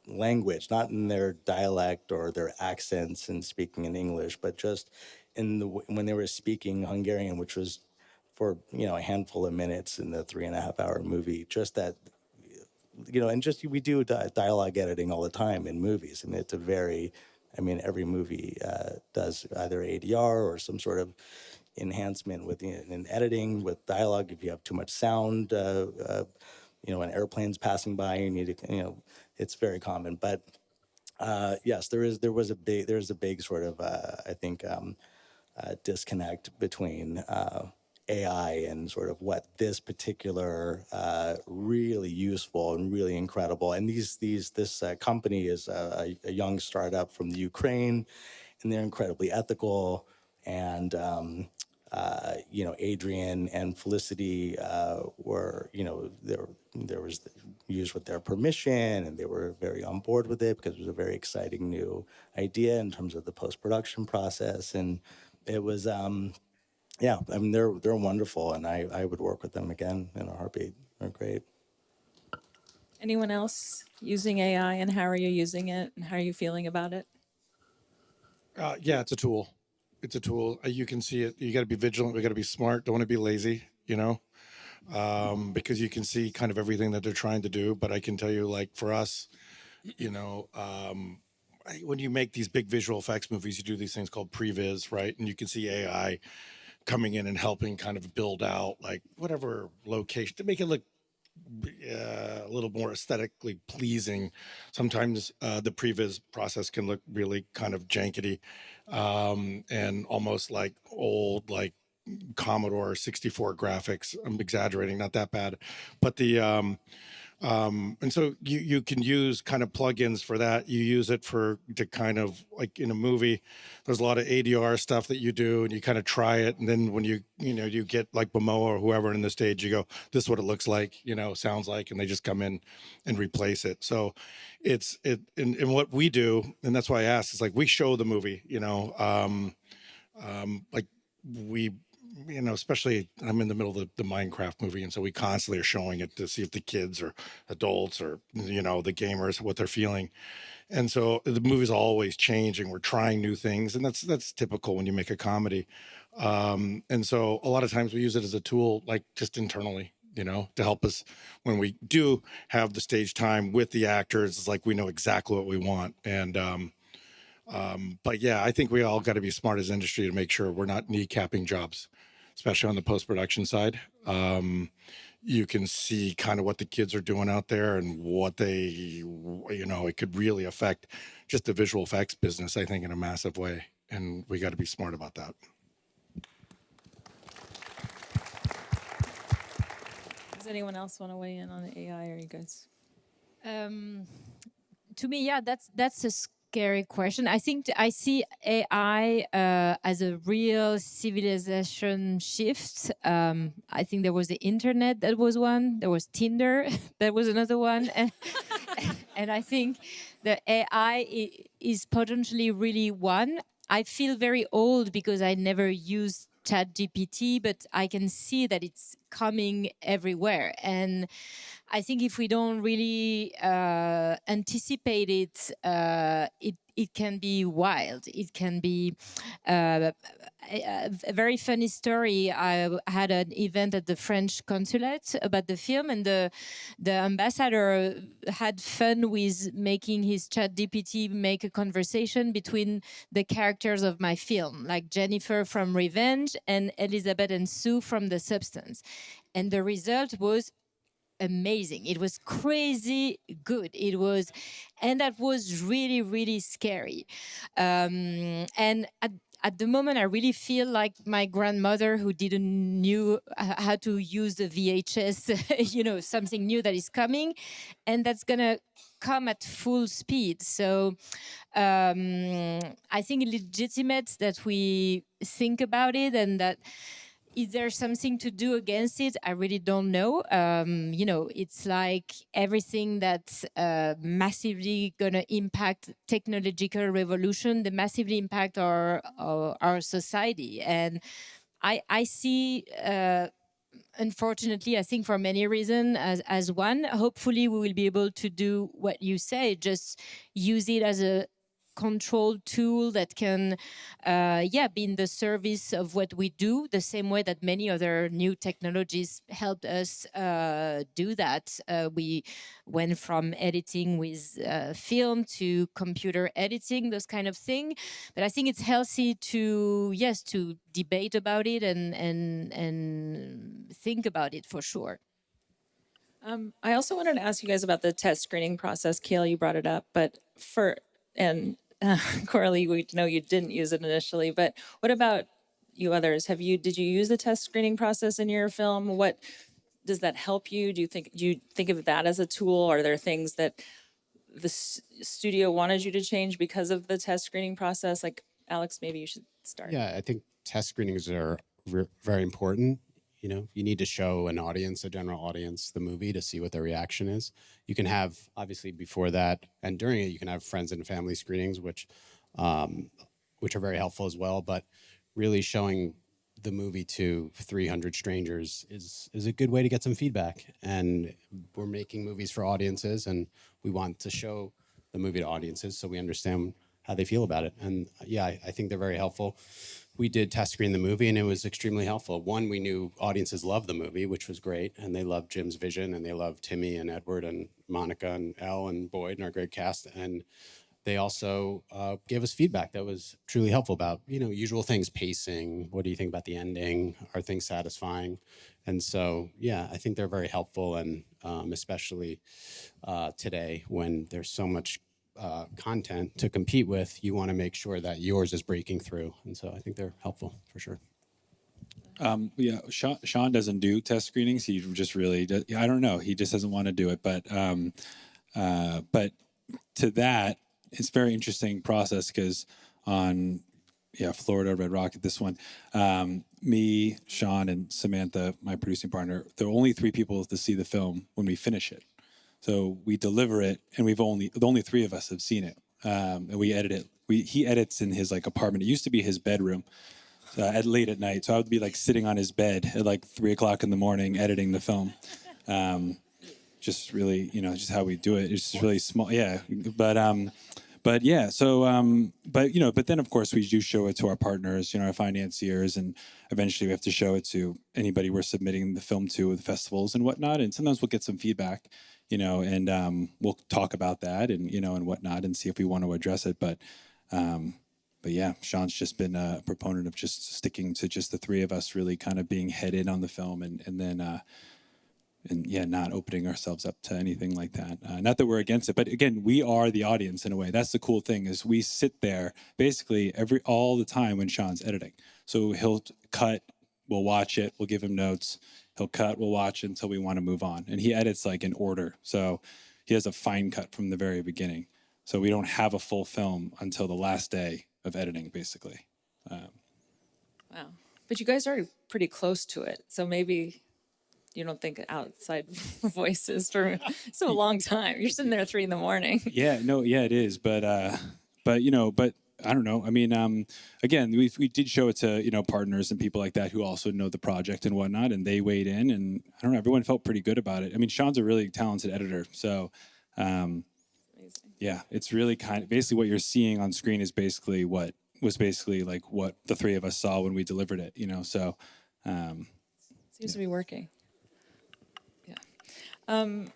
language, not in their dialect or their accents and speaking in English, but just in when they were speaking Hungarian, which was for a handful of minutes in the 3.5 hour movie, just that and just we do dialogue editing all the time in movies. I mean, it's every movie does either ADR or some sort of enhancement with in editing with dialogue. If you have too much sound, when airplanes passing by, you need to, it's very common. But yes, there's a big sort of I think disconnect between AI and sort of what this particular really useful and really incredible. And this company is a young startup from the Ukraine, and they're incredibly ethical. And Adrian and Felicity were there was used with their permission, and they were very on board with it because it was a very exciting new idea in terms of the post-production process. And it was yeah, I mean, they're wonderful, and I would work with them again in a heartbeat. They're great. Anyone else using AI, and how are you using it, and how are you feeling about it? Yeah, it's a tool. It's a tool. You can see it. You got to be vigilant. We got to be smart. Don't want to be lazy, because you can see kind of everything that they're trying to do. But I can tell you, like for us, when you make these big visual effects movies, you do these things called previs, right? And you can see AI coming in and helping kind of build out like whatever location to make it look a little more aesthetically pleasing. Sometimes the previs process can look really kind of jankety and almost like old, like Commodore 64 graphics. I'm exaggerating, not that bad, but And so you can use kind of plugins for that. You use it to kind of like in a movie, there's a lot of ADR stuff that you do, and you kind of try it. And then when you get like Momoa or whoever in the stage, you go, this is what it looks like, sounds like, and they just come in and replace it. So and what we do, and that's why I asked, is like we show the movie, like we especially I'm in the middle of the Minecraft movie, and so we constantly are showing it to see if the kids or adults or the gamers what they're feeling. And so the movie's always changing. We're trying new things, and that's typical when you make a comedy. And so a lot of times we use it as a tool, like just internally, to help us when we do have the stage time with the actors. It's like we know exactly what we want. And but yeah, I think we all got to be smart as industry to make sure we're not kneecapping jobs, especially on the post-production side. You can see kind of what the kids are doing out there and what it could really affect just the visual effects business, I think, in a massive way. And we got to be smart about that. Does anyone else want to weigh in on the AI, or you guys? To me, yeah, that's a scary question. I think I see AI as a real civilization shift. I think there was the internet, that was one. There was Tinder, that was another one. And I think the AI is potentially really one. I feel very old because I never used ChatGPT, but I can see that it's coming everywhere. And I think if we don't really anticipate it, it can be wild. It can be a very funny story. I had an event at the French consulate about the film, and the ambassador had fun with making his ChatGPT make a conversation between the characters of my film, like Jennifer from Revenge and Elizabeth and Sue from The Substance. And the result was amazing. It was crazy good. And that was really, really scary. And at the moment, I really feel like my grandmother, who didn't knew how to use the VHS, something new that is coming, and that's gonna come at full speed. So I think it's legitimate that we think about it, and that is there something to do against it? I really don't know. It's like everything that's massively gonna impact technological revolution, they massively impact our society. And I see, unfortunately, I think for many reasons, as one, hopefully we will be able to do what you say, just use it as a control tool that can be in the service of what we do, the same way that many other new technologies helped us do that. We went from editing with film to computer editing, those kind of thing. But I think it's healthy to debate about it and think about it for sure. I also wanted to ask you guys about the test screening process. Kale, you brought it up, but Coralie, we know you didn't use it initially, but what about you others? Did you use the test screening process in your film? What does that help you? Do you think of that as a tool? Are there things that the studio wanted you to change because of the test screening process? Like, Alex, maybe you should start. Yeah, I think test screenings are very important. You need to show an audience, a general audience, the movie to see what their reaction is. You can have, obviously, before that and during it, you can have friends and family screenings, which are very helpful as well. But really showing the movie to 300 strangers is a good way to get some feedback. And we're making movies for audiences, and we want to show the movie to audiences so we understand how they feel about it. And yeah, I think they're very helpful. We did test screen the movie, and it was extremely helpful. One, we knew audiences loved the movie, which was great, and they loved Jim's vision, and they loved Timmy and Edward and Monica and Elle and Boyd and our great cast. And they also gave us feedback that was truly helpful about, usual things, pacing. What do you think about the ending? Are things satisfying? And so, yeah, I think they're very helpful, and especially today when there's so much content to compete with, you want to make sure that yours is breaking through. And so I think they're helpful for sure. Yeah, Sean doesn't do test screenings. He just really does, I don't know. He just doesn't want to do it. But to that, it's a very interesting process because on Florida Red Rocket, this one, me, Sean, and Samantha, my producing partner, there are only 3 people to see the film when we finish it. So we deliver it, and the only 3 of us have seen it, and we edit it. He edits in his like apartment. It used to be his bedroom at late at night. So I would be like sitting on his bed at like 3 o'clock in the morning editing the film. Just really, just how we do it. It's just really small. Yeah. But yeah, so, but then of course we do show it to our partners, our financiers, and eventually we have to show it to anybody we're submitting the film to with festivals and whatnot. And sometimes we'll get some feedback, and we'll talk about that and whatnot and see if we want to address it. But yeah, Sean's just been a proponent of just sticking to just the 3 of us really kind of being head in on the film and then not opening ourselves up to anything like that. Not that we're against it, but again, we are the audience in a way. That's the cool thing is we sit there basically all the time when Sean's editing. So he'll cut, we'll watch it, we'll give him notes. He'll cut, we'll watch until we want to move on. And he edits like in order. So he has a fine cut from the very beginning. So we don't have a full film until the last day of editing, basically. Wow. But you guys are pretty close to it. So maybe you don't think outside voices for so a long time. You're sitting there at 3 a.m. Yeah, no, yeah, it is. But I don't know. I mean, again, we did show it to, partners and people like that who also know the project and whatnot, and they weighed in, and I don't know, everyone felt pretty good about it. I mean, Sean's a really talented editor, so yeah, it's really basically what you're seeing on screen is basically what like what the 3 of us saw when we delivered it, so. Seems to be working. Yeah. Can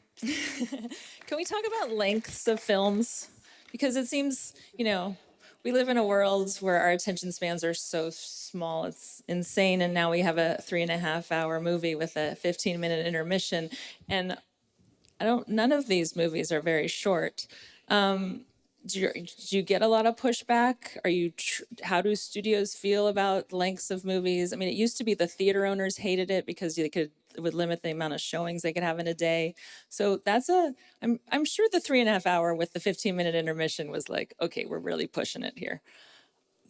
we talk about lengths of films? Because it seems, we live in a world where our attention spans are so small. It's insane. And now we have a 3.5-hour movie with a 15-minute intermission. And none of these movies are very short. Do you get a lot of pushback? How do studios feel about lengths of movies? I mean, it used to be the theater owners hated it because it would limit the amount of showings they could have in a day. So I'm sure the 3.5-hour with the 15-minute intermission was like, okay, we're really pushing it here.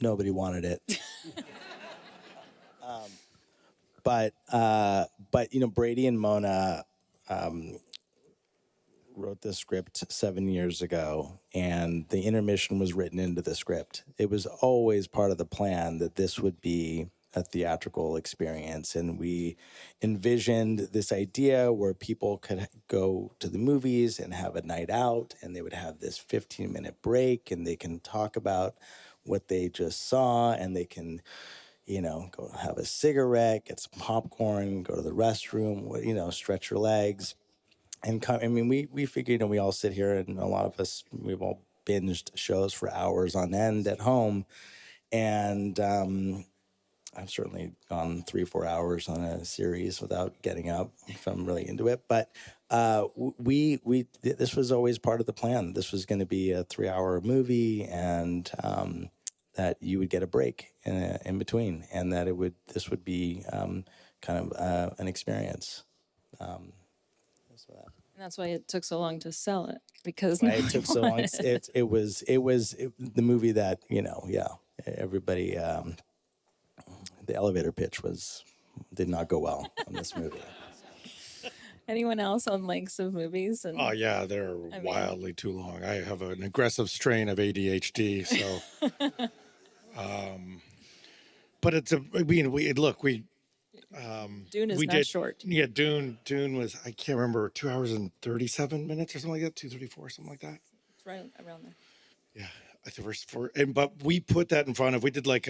Nobody wanted it. But Brady and Mona wrote the script 7 years ago, and the intermission was written into the script. It was always part of the plan that this would be a theatrical experience, and we envisioned this idea where people could go to the movies and have a night out, and they would have this 15-minute break, and they can talk about what they just saw, and they can go have a cigarette, get some popcorn, go to the restroom, stretch your legs. And we figured, we all sit here, and a lot of us, we've all binged shows for hours on end at home. And I've certainly gone 3-4 hours on a series without getting up if I'm really into it. But this was always part of the plan. This was going to be a 3-hour movie, and that you would get a break in between, and that this would be kind of an experience. And that's why it took so long to sell it, because it took so long. It was the movie that everybody. The elevator pitch did not go well on this movie. Anyone else on lengths of movies? Oh yeah, they're wildly too long. I have an aggressive strain of ADHD, so. But it's Dune is not short. Yeah, Dune was, I can't remember, 2 hours and 37 minutes or something like that, 2:34, something like that. It's right around there. Yeah, I think but we put that in front of, we did like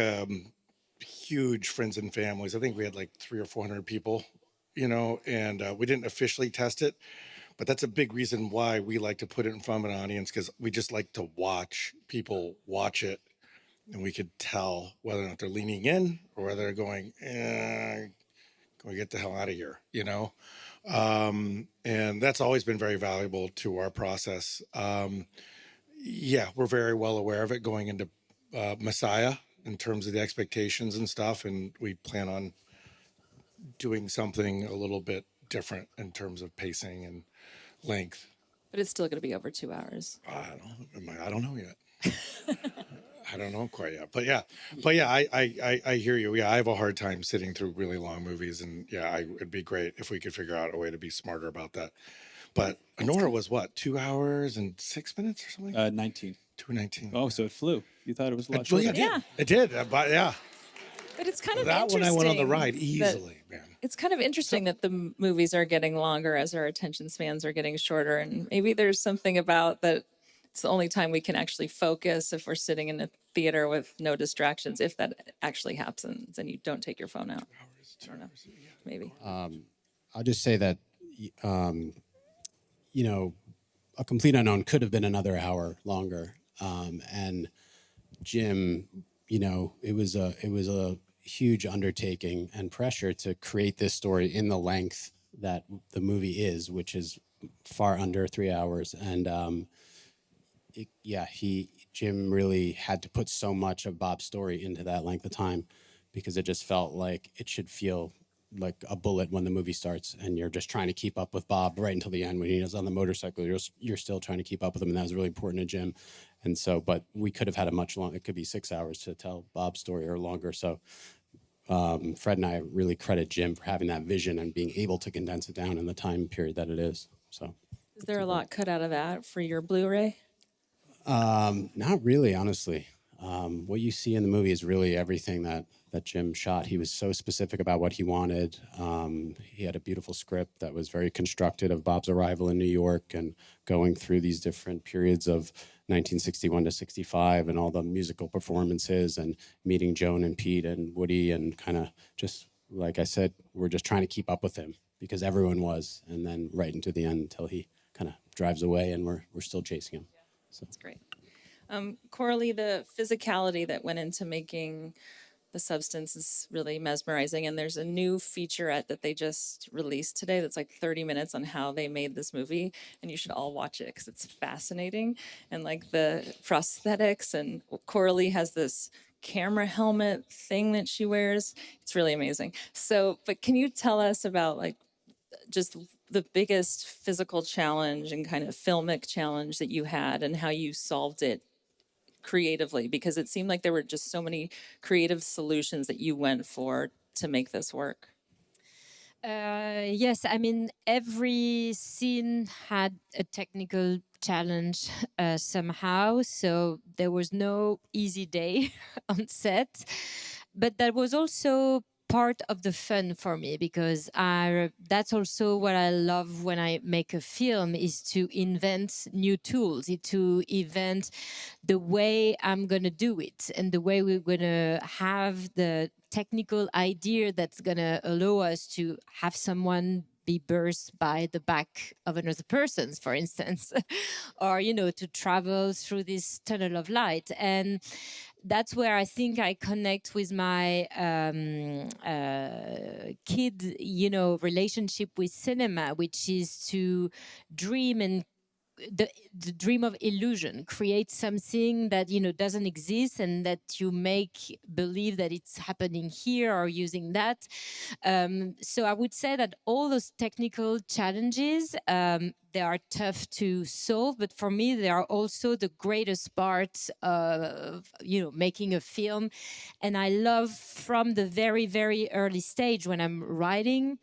huge friends and families. I think we had like 300 or 400 people, and we didn't officially test it, but that's a big reason why we like to put it in front of an audience, because we just like to watch people watch it, and we could tell whether or not they're leaning in or whether they're going, can we get the hell out of here, and that's always been very valuable to our process. Yeah, we're very well aware of it going into Messiah in terms of the expectations and stuff, and we plan on doing something a little bit different in terms of pacing and length. But it's still going to be over 2 hours. I don't know yet. I don't know quite yet, but yeah, I hear you. Yeah, I have a hard time sitting through really long movies, and yeah, it'd be great if we could figure out a way to be smarter about that. But Nora was what, 2 hours and 6 minutes or something? 19. 2:19. Oh, so it flew. You thought it was a lot Well, shorter. yeah, it did. But yeah, But it's kind of that one I went on the ride that- easily, man. It's kind of interesting that the movies are getting longer as our attention spans are getting shorter. And maybe there's something about that. It's the only time we can actually focus if we're sitting in a theater with no distractions, if that actually happens and you don't take your phone out. I don't know. Maybe. I'll just say that, you know, A Complete Unknown could have been another hour longer. And Jim, you know, it was a huge undertaking and pressure to create this story in the length that the movie is, which is far under 3 hours. And Jim really had to put so much of Bob's story into that length of time, because it just felt like it should feel like a bullet when the movie starts and you're just trying to keep up with Bob right until the end. When he was on the motorcycle, you're still trying to keep up with him, and that was really important to Jim. And so, but we could have had a much longer, it could be 6 hours to tell Bob's story or longer. So Fred and I really credit Jim for having that vision and being able to condense it down in the time period that it is. So Is there a lot cut out of that for your Blu-ray? not really, honestly. What you see in the movie is really everything that Jim shot. He was so specific about what he wanted. He had a beautiful script that was very constructed of Bob's arrival in New York and going through these different periods of 1961 to 65 and all the musical performances and meeting Joan and Pete and Woody, and kind of just, like I said, we're just trying to keep up with him because everyone was, and then right into the end until he kind of drives away and we're still chasing him. So That's great. Coralie, the physicality that went into making the substance is really mesmerizing. And there's a new featurette that they just released today that's like 30 minutes on how they made this movie. And you should all watch it because it's fascinating. And like the prosthetics, and Coralie has this camera helmet thing that she wears. It's really amazing. So, but can you tell us about like just the biggest physical challenge and kind of filmic challenge that you had and how you solved it creatively? Because it seemed like there were just so many creative solutions that you went for to make this work. Yes, I mean, every scene had a technical challenge somehow. So there was no easy day on set. But that was also part of the fun for me, because that's also what I love when I make a film, is to invent new tools, to invent the way I'm going to do it and the way we're going to have the technical idea that's going to allow us to have someone be burst by the back of another person's, for instance, or, you know, to travel through this tunnel of light. And that's where I think I connect with my kid, you know, relationship with cinema, which is to dream and the dream of illusion, create something that, you know, doesn't exist and that you make believe that it's happening here or using that. So I would say that all those technical challenges, they are tough to solve, but for me they are also the greatest part of, you know, making a film. And I love from the very, very early stage when I'm writing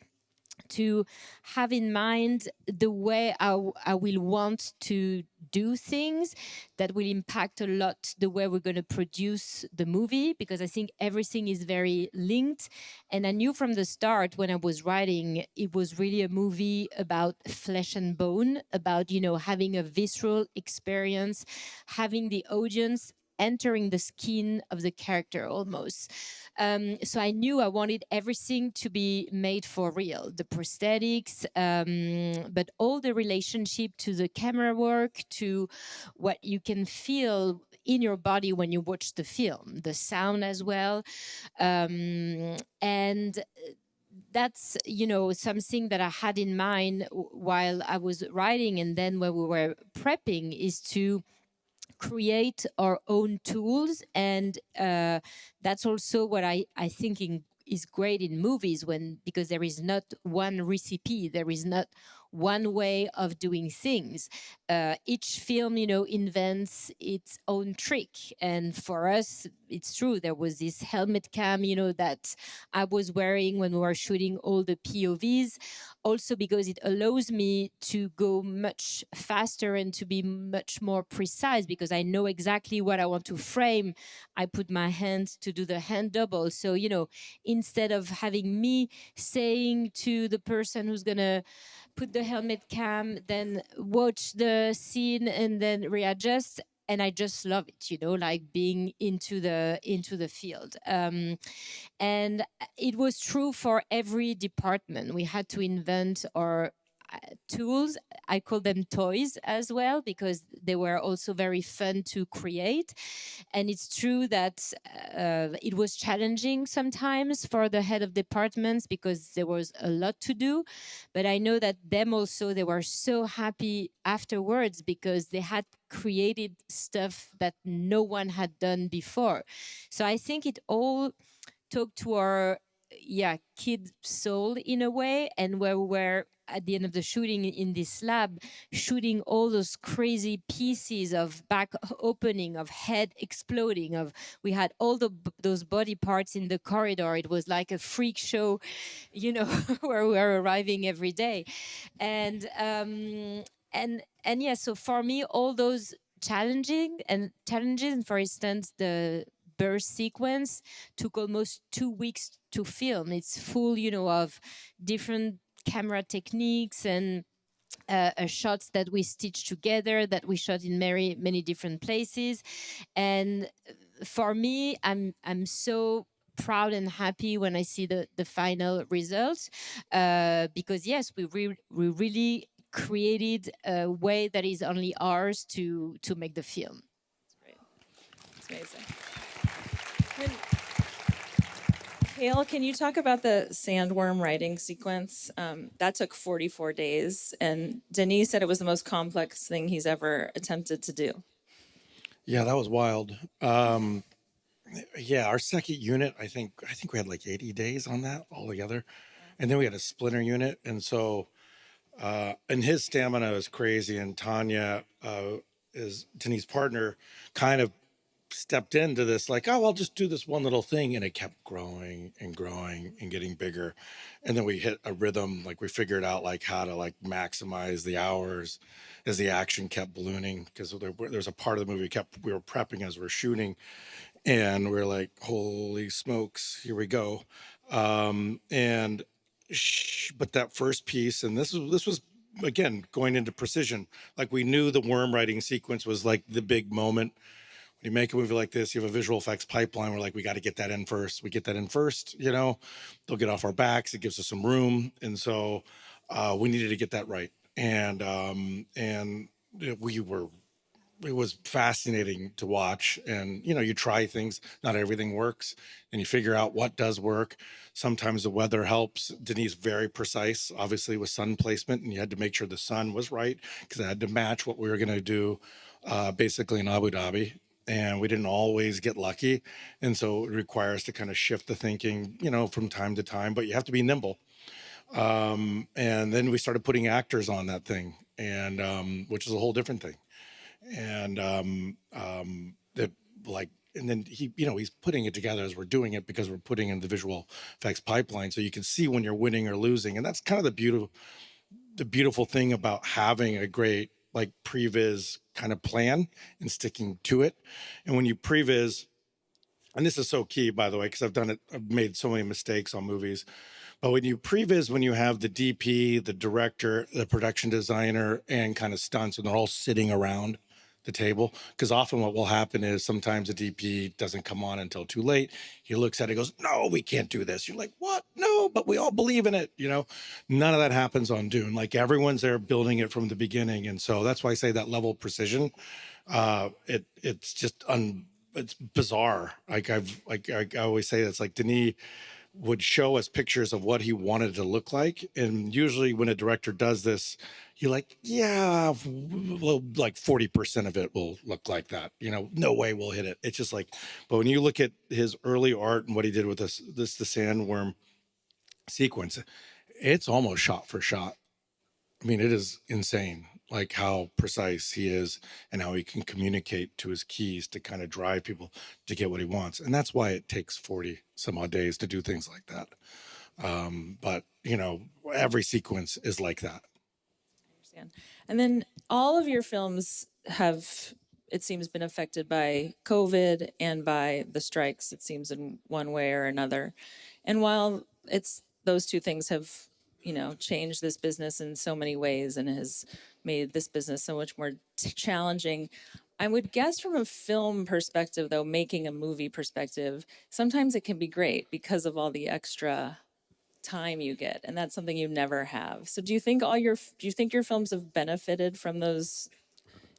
to have in mind the way I will want to do things that will impact a lot the way we're going to produce the movie, because I think everything is very linked. And I knew from the start when I was writing, it was really a movie about flesh and bone, about, you know, having a visceral experience, having the audience entering the skin of the character almost. So I knew I wanted everything to be made for real, the prosthetics, but all the relationship to the camera work, to what you can feel in your body when you watch the film, the sound as well. And that's, you know, something that I had in mind while I was writing, and then when we were prepping, is to create our own tools. And that's also what I think is great in movies, because there is not one recipe, there is not one way of doing things. Each film, invents its own trick. And for us, it's true, there was this helmet cam, that I was wearing when we were shooting all the POVs, also because it allows me to go much faster and to be much more precise, because I know exactly what I want to frame. I put my hand to do the hand double. So, instead of having me saying to the person who's going to put the helmet cam, then watch the scene and then readjust, and I just love it, like being into the field. And it was true for every department. We had to invent our tools. I call them toys as well, because they were also very fun to create. And it's true that it was challenging sometimes for the head of departments, because there was a lot to do. But I know that them also, they were so happy afterwards, because they had created stuff that no one had done before. So I think it all talked to our kid soul in a way. And where we were at the end of the shooting in this lab, shooting all those crazy pieces of back opening, of head exploding, of we had all those body parts in the corridor. It was like a freak show, where we were arriving every day. And yeah, so for me, all those challenges, for instance, the birth sequence took almost 2 weeks to film. It's full, of different camera techniques and shots that we stitched together, that we shot in many, many different places. And for me, I'm so proud and happy when I see the final result, because yes, we really created a way that is only ours to make the film. It's amazing. Hale, can you talk about the sandworm writing sequence? That took 44 days, and Denis said it was the most complex thing he's ever attempted to do. Yeah, that was wild. Yeah, our second unit, I think we had like 80 days on that altogether. And then we had a splinter unit. And so, and his stamina is crazy. And Tanya, is Denis' partner, kind of stepped into this like, oh, I'll just do this one little thing. And it kept growing and growing and getting bigger. And then we hit a rhythm, like we figured out like how to like maximize the hours as the action kept ballooning. Because there's a part of the movie we were prepping as we're shooting. And we're like, holy smokes, here we go. But that first piece, and this was again going into precision. Like we knew the worm writing sequence was like the big moment. When you make a movie like this, you have a visual effects pipeline. We're like, we got to get that in first. We get that in first, they'll get off our backs. It gives us some room. And so we needed to get that right. And it was fascinating to watch. And, you try things, not everything works, and you figure out what does work. Sometimes the weather helps. Denis very precise, obviously, with sun placement, and you had to make sure the sun was right because it had to match what we were going to do basically in Abu Dhabi. And we didn't always get lucky. And so it requires to kind of shift the thinking, from time to time, but you have to be nimble. And then we started putting actors on that thing, and which is a whole different thing. And and then he's putting it together as we're doing it, because we're putting in the visual effects pipeline, so you can see when you're winning or losing. And that's kind of the beautiful thing about having a great like previs kind of plan and sticking to it. And when you previs, and this is so key, by the way, because I've made so many mistakes on movies. But when you previs, when you have the DP, the director, the production designer, and kind of stunts, and they're all sitting around the table, because often what will happen is sometimes the DP doesn't come on until too late. He looks at it, goes, "No, we can't do this." You're like, "What? No, but we all believe in it." None of that happens on Dune. Like everyone's there building it from the beginning, and so that's why I say that level of precision. It's just it's bizarre. I always say it's like Denis would show us pictures of what he wanted it to look like. And usually when a director does this, you're like, yeah, well, like 40% of it will look like that. You know, no way we'll hit it. It's just like, but when you look at his early art and what he did with the sandworm sequence, it's almost shot for shot. I mean, it is insane, like how precise he is and how he can communicate to his keys to kind of drive people to get what he wants. And that's why it takes 40 some odd days to do things like that. But, you know, every sequence is like that. Understand. And then all of your films have, it seems, been affected by COVID and by the strikes, it seems, in one way or another. And while it's those two things have, you know, changed this business in so many ways and has made this business so much more challenging, I would guess from a film perspective, though, making a movie perspective, sometimes it can be great because of all the extra time you get, and that's something you never have. So do you think your films have benefited from those,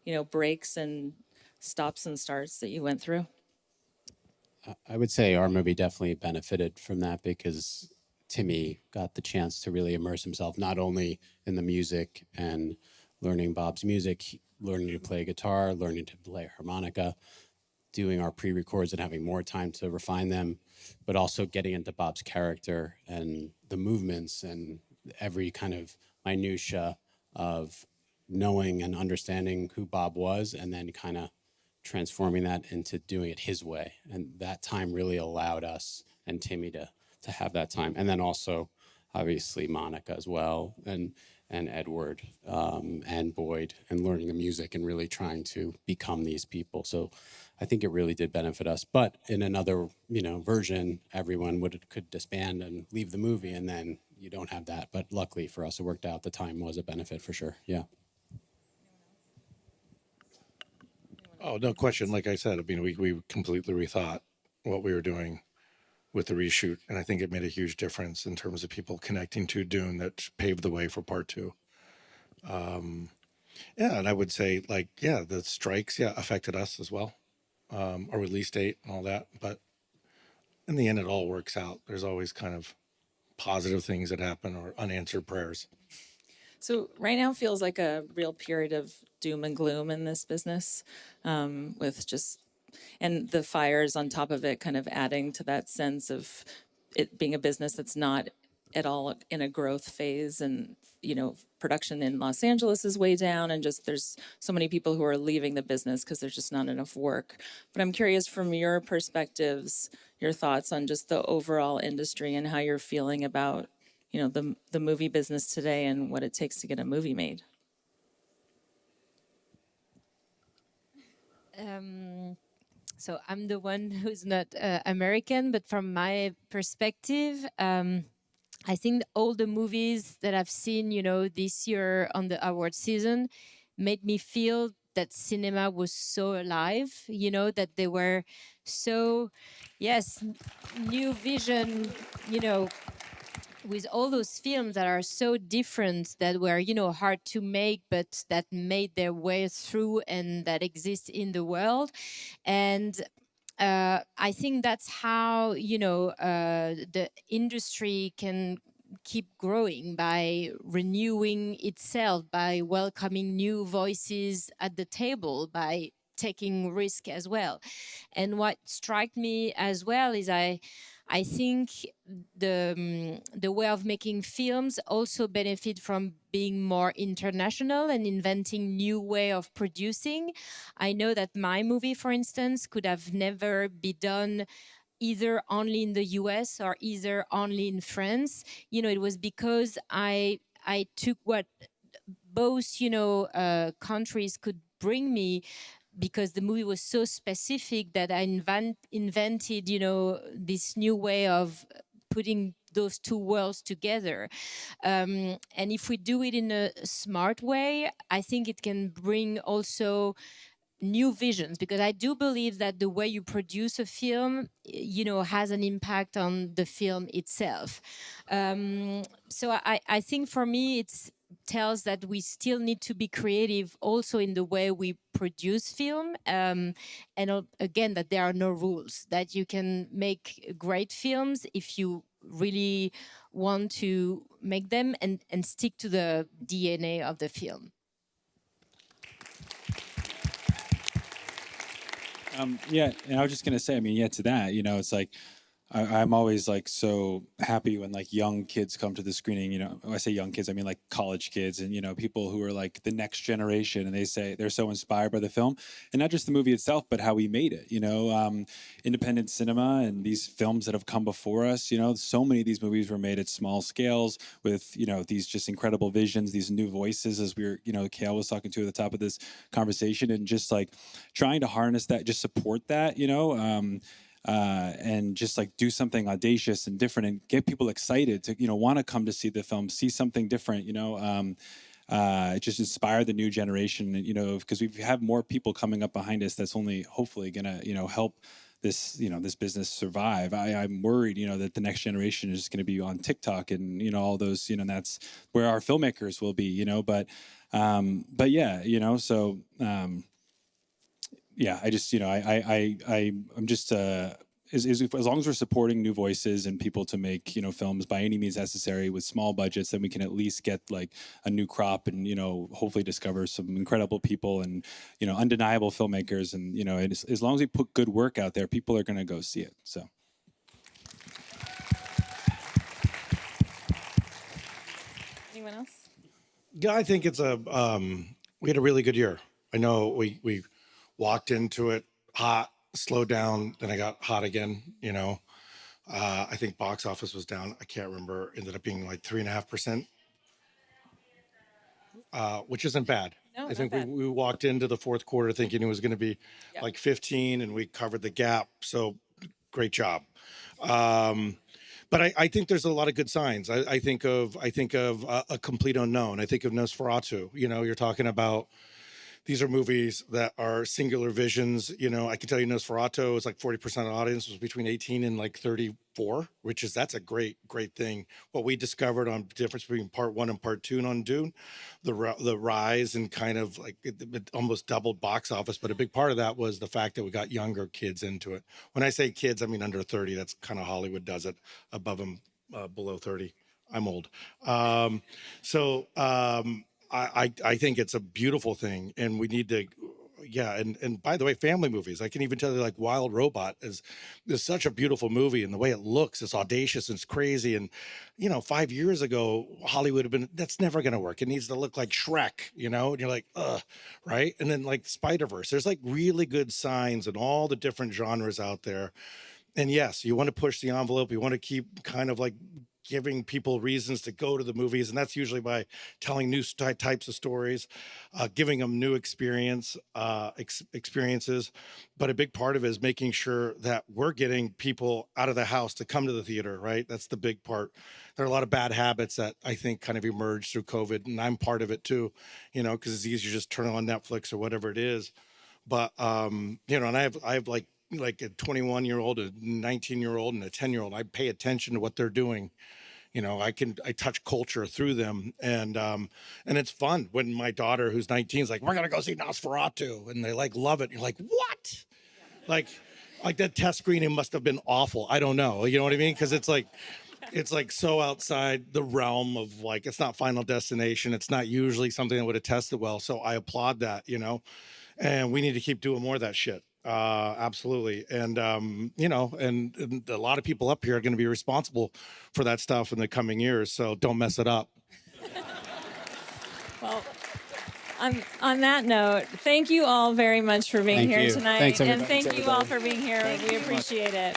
you know, breaks and stops and starts that you went through? I would say our movie definitely benefited from that because Timmy got the chance to really immerse himself not only in the music and learning Bob's music, learning to play guitar, learning to play harmonica, doing our pre-records and having more time to refine them, but also getting into Bob's character and the movements and every kind of minutia of knowing and understanding who Bob was and then kind of transforming that into doing it his way. And that time really allowed us and Timmy to have that time. And then also, obviously, Monica as well, and Edward and Boyd, and learning the music and really trying to become these people. So I think it really did benefit us. But in another, you know, version, everyone could disband and leave the movie, and then you don't have that. But luckily for us, it worked out. The time was a benefit for sure. Yeah. Oh, no question. Like I said, I mean, we completely rethought what we were doing with the reshoot. And I think it made a huge difference in terms of people connecting to Dune that paved the way for part two. Yeah, and I would say, like, yeah, the strikes, yeah, affected us as well, our release date and all that. But in the end, it all works out. There's always kind of positive things that happen or unanswered prayers. So right now feels like a real period of doom and gloom in this business, with just, and the fires on top of it kind of adding to that sense of it being a business that's not at all in a growth phase. And, you know, production in Los Angeles is way down, and just there's so many people who are leaving the business because there's just not enough work. But I'm curious, from your perspectives, your thoughts on just the overall industry and how you're feeling about, you know, the movie business today and what it takes to get a movie made. So I'm the one who's not American, but from my perspective, I think all the movies that I've seen, you know, this year on the award season made me feel that cinema was so alive, you know, that they were so, yes, new vision, you know, with all those films that are so different, that were, you know, hard to make, but that made their way through and that exist in the world. And I think that's how, you know, the industry can keep growing, by renewing itself, by welcoming new voices at the table, by taking risk as well. And what struck me as well is I think the way of making films also benefit from being more international and inventing new way of producing. I know that my movie, for instance, could have never be done either only in the US or either only in France. You know, it was because I took what both, you know, countries could bring me, because the movie was so specific that I invented, you know, this new way of putting those two worlds together. And if we do it in a smart way, I think it can bring also new visions, because I do believe that the way you produce a film, you know, has an impact on the film itself. So I think for me it's tells that we still need to be creative also in the way we produce film, and again, that there are no rules, that you can make great films if you really want to make them and stick to the DNA of the film. Yeah, and I was just gonna say, I mean, yeah, to that, you know, it's like I'm always like so happy when like young kids come to the screening. You know, when I say young kids, I mean like college kids and, you know, people who are like the next generation, and they say they're so inspired by the film, and not just the movie itself, but how we made it. You know, independent cinema and these films that have come before us. You know, so many of these movies were made at small scales with, you know, these just incredible visions, these new voices, as we were, you know, Kale was talking to at the top of this conversation, and just like trying to harness that, just support that, you know. And just like do something audacious and different and get people excited to, you know, want to come to see the film, see something different, you know, just inspire the new generation, you know, because we have more people coming up behind us. That's only hopefully gonna, you know, help this, you know, this business survive. I'm worried, you know, that the next generation is going to be on TikTok and, you know, all those, you know, and that's where our filmmakers will be, you know, but yeah, you know, so, yeah, I just, you know, I'm just, as long as we're supporting new voices and people to make, you know, films by any means necessary with small budgets, then we can at least get like a new crop and, you know, hopefully discover some incredible people and, you know, undeniable filmmakers. And, you know, as long as we put good work out there, people are going to go see it. So. Anyone else? Yeah, I think it's we had a really good year. I know we walked into it hot, slowed down, then I got hot again, you know. I think box office was down. I can't remember. Ended up being like 3.5%, which isn't bad. No, I not think bad. we walked into the fourth quarter thinking it was going to be like 15, and we covered the gap. So great job. But I think there's a lot of good signs. I think of a complete unknown. I think of Nosferatu. You know, you're talking about. These are movies that are singular visions. You know, I can tell you Nosferatu is like 40% of the audience was between 18 and like 34, that's a great thing. What we discovered on the difference between part 1 and part 2 on Dune, the rise and kind of like it almost doubled box office. But a big part of that was the fact that we got younger kids into it. When I say kids, I mean under 30. That's kind of Hollywood does it. Above them, below 30. I'm old. I think it's a beautiful thing, and we need to, yeah. And by the way, family movies, I can even tell you like Wild Robot is such a beautiful movie, and the way it looks, it's audacious and it's crazy. And, you know, 5 years ago, Hollywood have been, that's never going to work. It needs to look like Shrek, you know, and you're like, right. And then like Spider-Verse, there's like really good signs in all the different genres out there. And yes, you want to push the envelope. You want to keep kind of like giving people reasons to go to the movies, and that's usually by telling new types of stories, giving them new experiences. But a big part of it is making sure that we're getting people out of the house to come to the theater, right? That's the big part. There are a lot of bad habits that I think kind of emerged through COVID, and I'm part of it too, you know, because it's easier just turn on Netflix or whatever it is. But you know, and I have like a 21-year-old, a 19-year-old, and a 10-year-old. I pay attention to what they're doing. You know, I touch culture through them, and it's fun when my daughter, who's 19, is like, "We're gonna go see Nosferatu," and they like love it. And you're like, "What?" Like that test screening must have been awful. I don't know. You know what I mean? Because it's like so outside the realm of like, it's not Final Destination. It's not usually something that would have tested well. So I applaud that. You know, and we need to keep doing more of that shit. Absolutely. And you know, and a lot of people up here are going to be responsible for that stuff in the coming years, so don't mess it up. Well, on that note, thank you all very much for being Thank here you. tonight. Thanks, and everybody. thank you all for being here. We appreciate it.